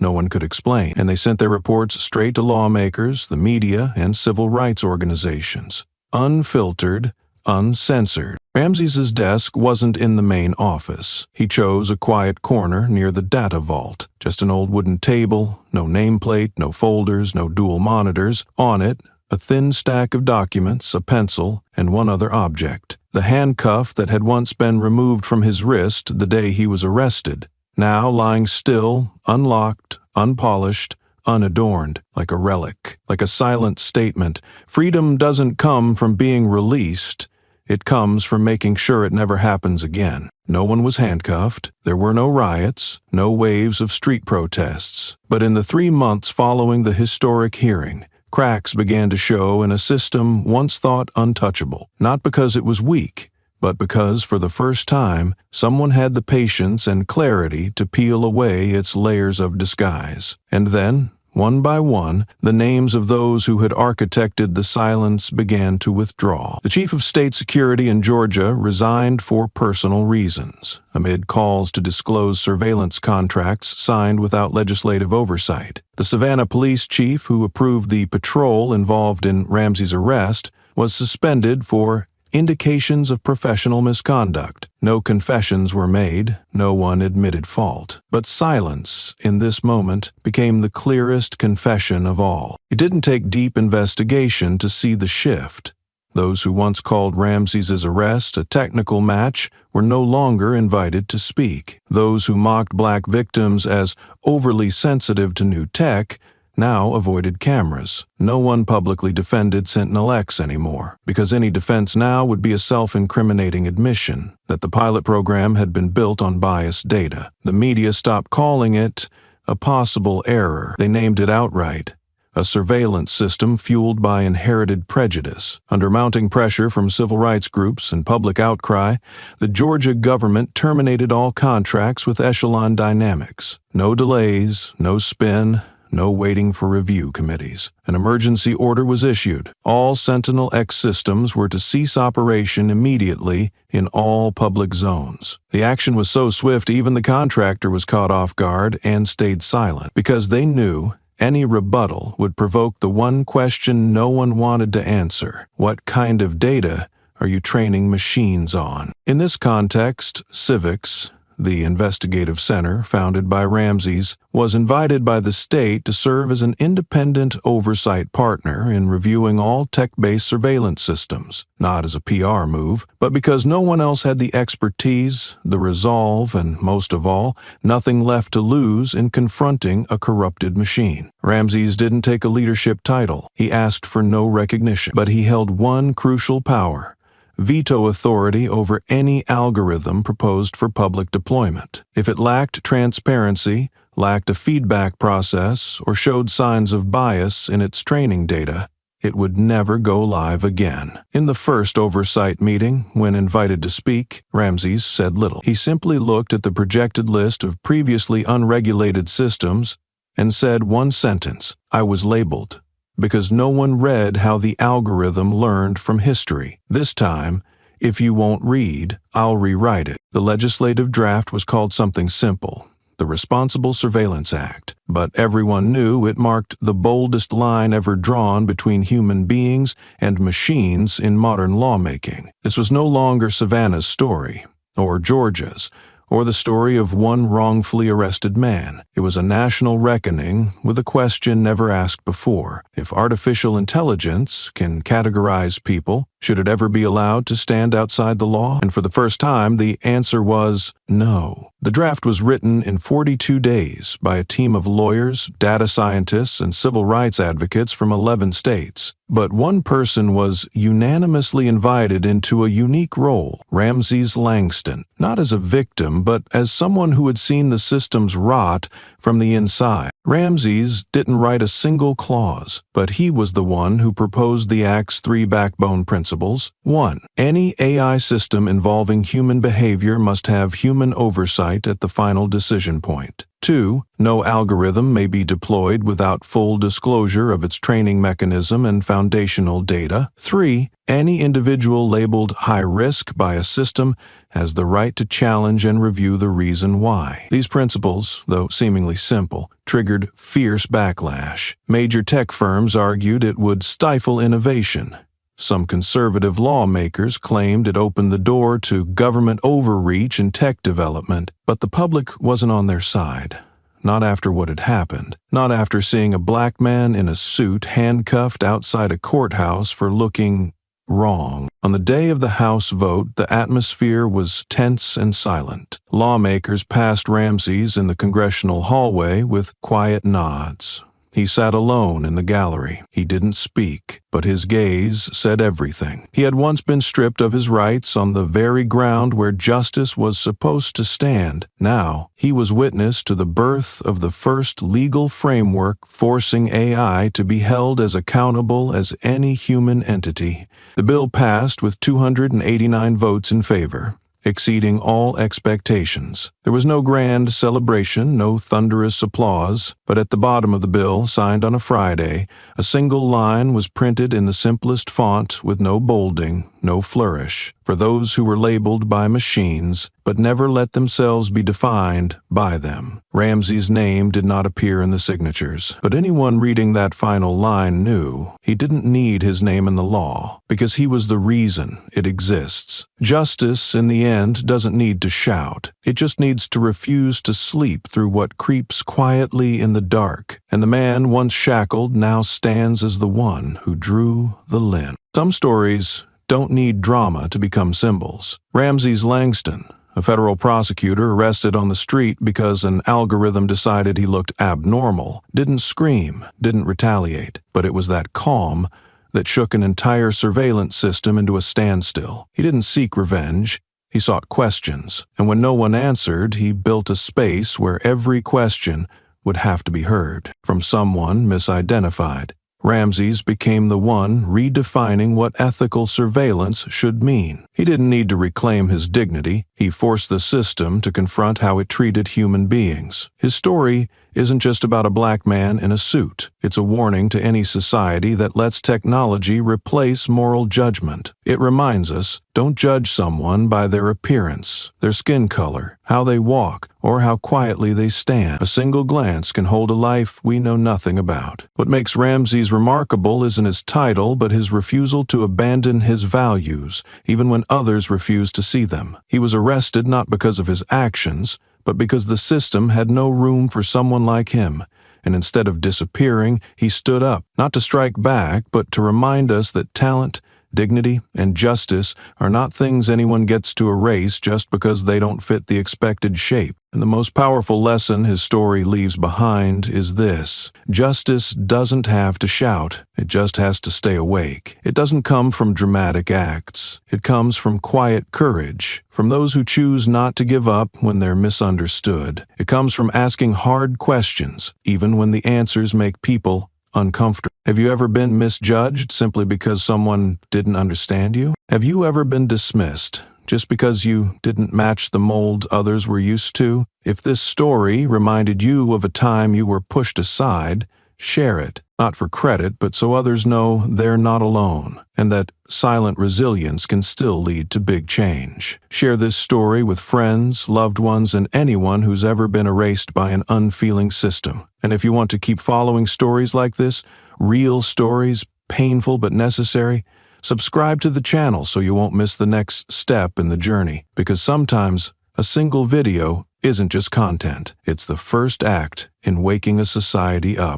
no one could explain, and they sent their reports straight to lawmakers, the media, and civil rights organizations. Unfiltered, uncensored. Ramses's desk wasn't in the main office. He chose a quiet corner near the data vault. Just an old wooden table, no nameplate, no folders, no dual monitors. On it, a thin stack of documents, a pencil, and one other object: the handcuff that had once been removed from his wrist the day he was arrested, now lying still, unlocked, unpolished, unadorned, like a relic, like a silent statement. Freedom doesn't come from being released. It comes from making sure it never happens again. No one was handcuffed. There were no riots, no waves of street protests. But in the 3 months following the historic hearing, cracks began to show in a system once thought untouchable, not because it was weak, but because for the first time, someone had the patience and clarity to peel away its layers of disguise. And then, one by one, the names of those who had architected the silence began to withdraw. The chief of state security in Georgia resigned for personal reasons, amid calls to disclose surveillance contracts signed without legislative oversight. The Savannah police chief, who approved the patrol involved in Ramses's arrest, was suspended for indications of professional misconduct. No confessions were made, no one admitted fault. But silence, in this moment, became the clearest confession of all. It didn't take deep investigation to see the shift. Those who once called Ramses's arrest a technical match were no longer invited to speak. Those who mocked Black victims as overly sensitive to new tech now avoided cameras. No one publicly defended Sentinel-X anymore, because any defense now would be a self-incriminating admission that the pilot program had been built on biased data. The media stopped calling it a possible error. They named it outright: a surveillance system fueled by inherited prejudice. Under mounting pressure from civil rights groups and public outcry, the Georgia government terminated all contracts with Echelon Dynamics. No delays, no spin, no waiting for review committees. An emergency order was issued. All Sentinel-X systems were to cease operation immediately in all public zones. The action was so swift even the contractor was caught off guard and stayed silent, because they knew any rebuttal would provoke the one question no one wanted to answer: what kind of data are you training machines on? In this context, Civics, the investigative center founded by Ramses, was invited by the state to serve as an independent oversight partner in reviewing all tech-based surveillance systems, not as a PR move, but because no one else had the expertise, the resolve, and most of all, nothing left to lose in confronting a corrupted machine. Ramses didn't take a leadership title. He asked for no recognition, but he held one crucial power: veto authority over any algorithm proposed for public deployment. If it lacked transparency, lacked a feedback process, or showed signs of bias in its training data, it would never go live again. In the first oversight meeting, when invited to speak, Ramses said little. He simply looked at the projected list of previously unregulated systems and said one sentence: "I was labeled," because no one read how the algorithm learned from history. This time, if you won't read, I'll rewrite it. The legislative draft was called something simple: the Responsible Surveillance Act, but everyone knew it marked the boldest line ever drawn between human beings and machines in modern lawmaking. This was no longer Savannah's story. or Georgia's, or the story of one wrongfully arrested man. It was a national reckoning with a question never asked before. If artificial intelligence can categorize people, should it ever be allowed to stand outside the law? And for the first time, the answer was no. The draft was written in 42 days by a team of lawyers, data scientists, and civil rights advocates from 11 states. But one person was unanimously invited into a unique role, Ramses Langston, not as a victim, but as someone who had seen the systems rot from the inside. Ramses didn't write a single clause, but he was the one who proposed the Act's 3 backbone principles. 1. Any AI system involving human behavior must have human oversight at the final decision point. 2. No algorithm may be deployed without full disclosure of its training mechanism and foundational data. 3. Any individual labeled high risk by a system has the right to challenge and review the reason why. These principles, though seemingly simple, triggered fierce backlash. Major tech firms argued it would stifle innovation. Some conservative lawmakers claimed it opened the door to government overreach in tech development, but the public wasn't on their side. Not after what had happened. Not after seeing a black man in a suit handcuffed outside a courthouse for looking wrong. On the day of the House vote, the atmosphere was tense and silent. Lawmakers passed Ramses in the congressional hallway with quiet nods. He sat alone in the gallery. He didn't speak, but his gaze said everything. He had once been stripped of his rights on the very ground where justice was supposed to stand. Now, he was witness to the birth of the first legal framework forcing AI to be held as accountable as any human entity. The bill passed with 289 votes in favor, exceeding all expectations. There was no grand celebration, no thunderous applause, but at the bottom of the bill, signed on a Friday, a single line was printed in the simplest font with no bolding, no flourish. For those who were labeled by machines, but never let themselves be defined by them. Ramses' name did not appear in the signatures, but anyone reading that final line knew he didn't need his name in the law, because he was the reason it exists. Justice, in the end, doesn't need to shout. It just needs to refuse to sleep through what creeps quietly in the dark, and the man once shackled now stands as the one who drew the line. Some stories don't need drama to become symbols. Ramses Langston, a federal prosecutor arrested on the street because an algorithm decided he looked abnormal, didn't scream, didn't retaliate, but it was that calm that shook an entire surveillance system into a standstill. He didn't seek revenge. He sought questions, and when no one answered, he built a space where every question would have to be heard from someone misidentified. Ramses became the one redefining what ethical surveillance should mean. He didn't need to reclaim his dignity. He forced the system to confront how it treated human beings. His story isn't just about a black man in a suit. It's a warning to any society that lets technology replace moral judgment. It reminds us, don't judge someone by their appearance, their skin color, how they walk, or how quietly they stand. A single glance can hold a life we know nothing about. What makes Ramses remarkable isn't his title, but his refusal to abandon his values, even when others refused to see them. He was arrested not because of his actions, but because the system had no room for someone like him. And instead of disappearing, he stood up, not to strike back, but to remind us that talent, dignity, and justice are not things anyone gets to erase just because they don't fit the expected shape. And the most powerful lesson his story leaves behind is this: justice doesn't have to shout, it just has to stay awake. It doesn't come from dramatic acts. It comes from quiet courage, from those who choose not to give up when they're misunderstood. It comes from asking hard questions, even when the answers make people uncomfortable. Have you ever been misjudged simply because someone didn't understand you? Have you ever been dismissed just because you didn't match the mold others were used to? If this story reminded you of a time you were pushed aside, share it, not for credit, but so others know they're not alone, and that silent resilience can still lead to big change. Share this story with friends, loved ones, and anyone who's ever been erased by an unfeeling system. And if you want to keep following stories like this, real stories, painful but necessary, Subscribe to the channel so you won't miss the next step in the journey, because sometimes a single video isn't just content, it's the first act in waking a society up.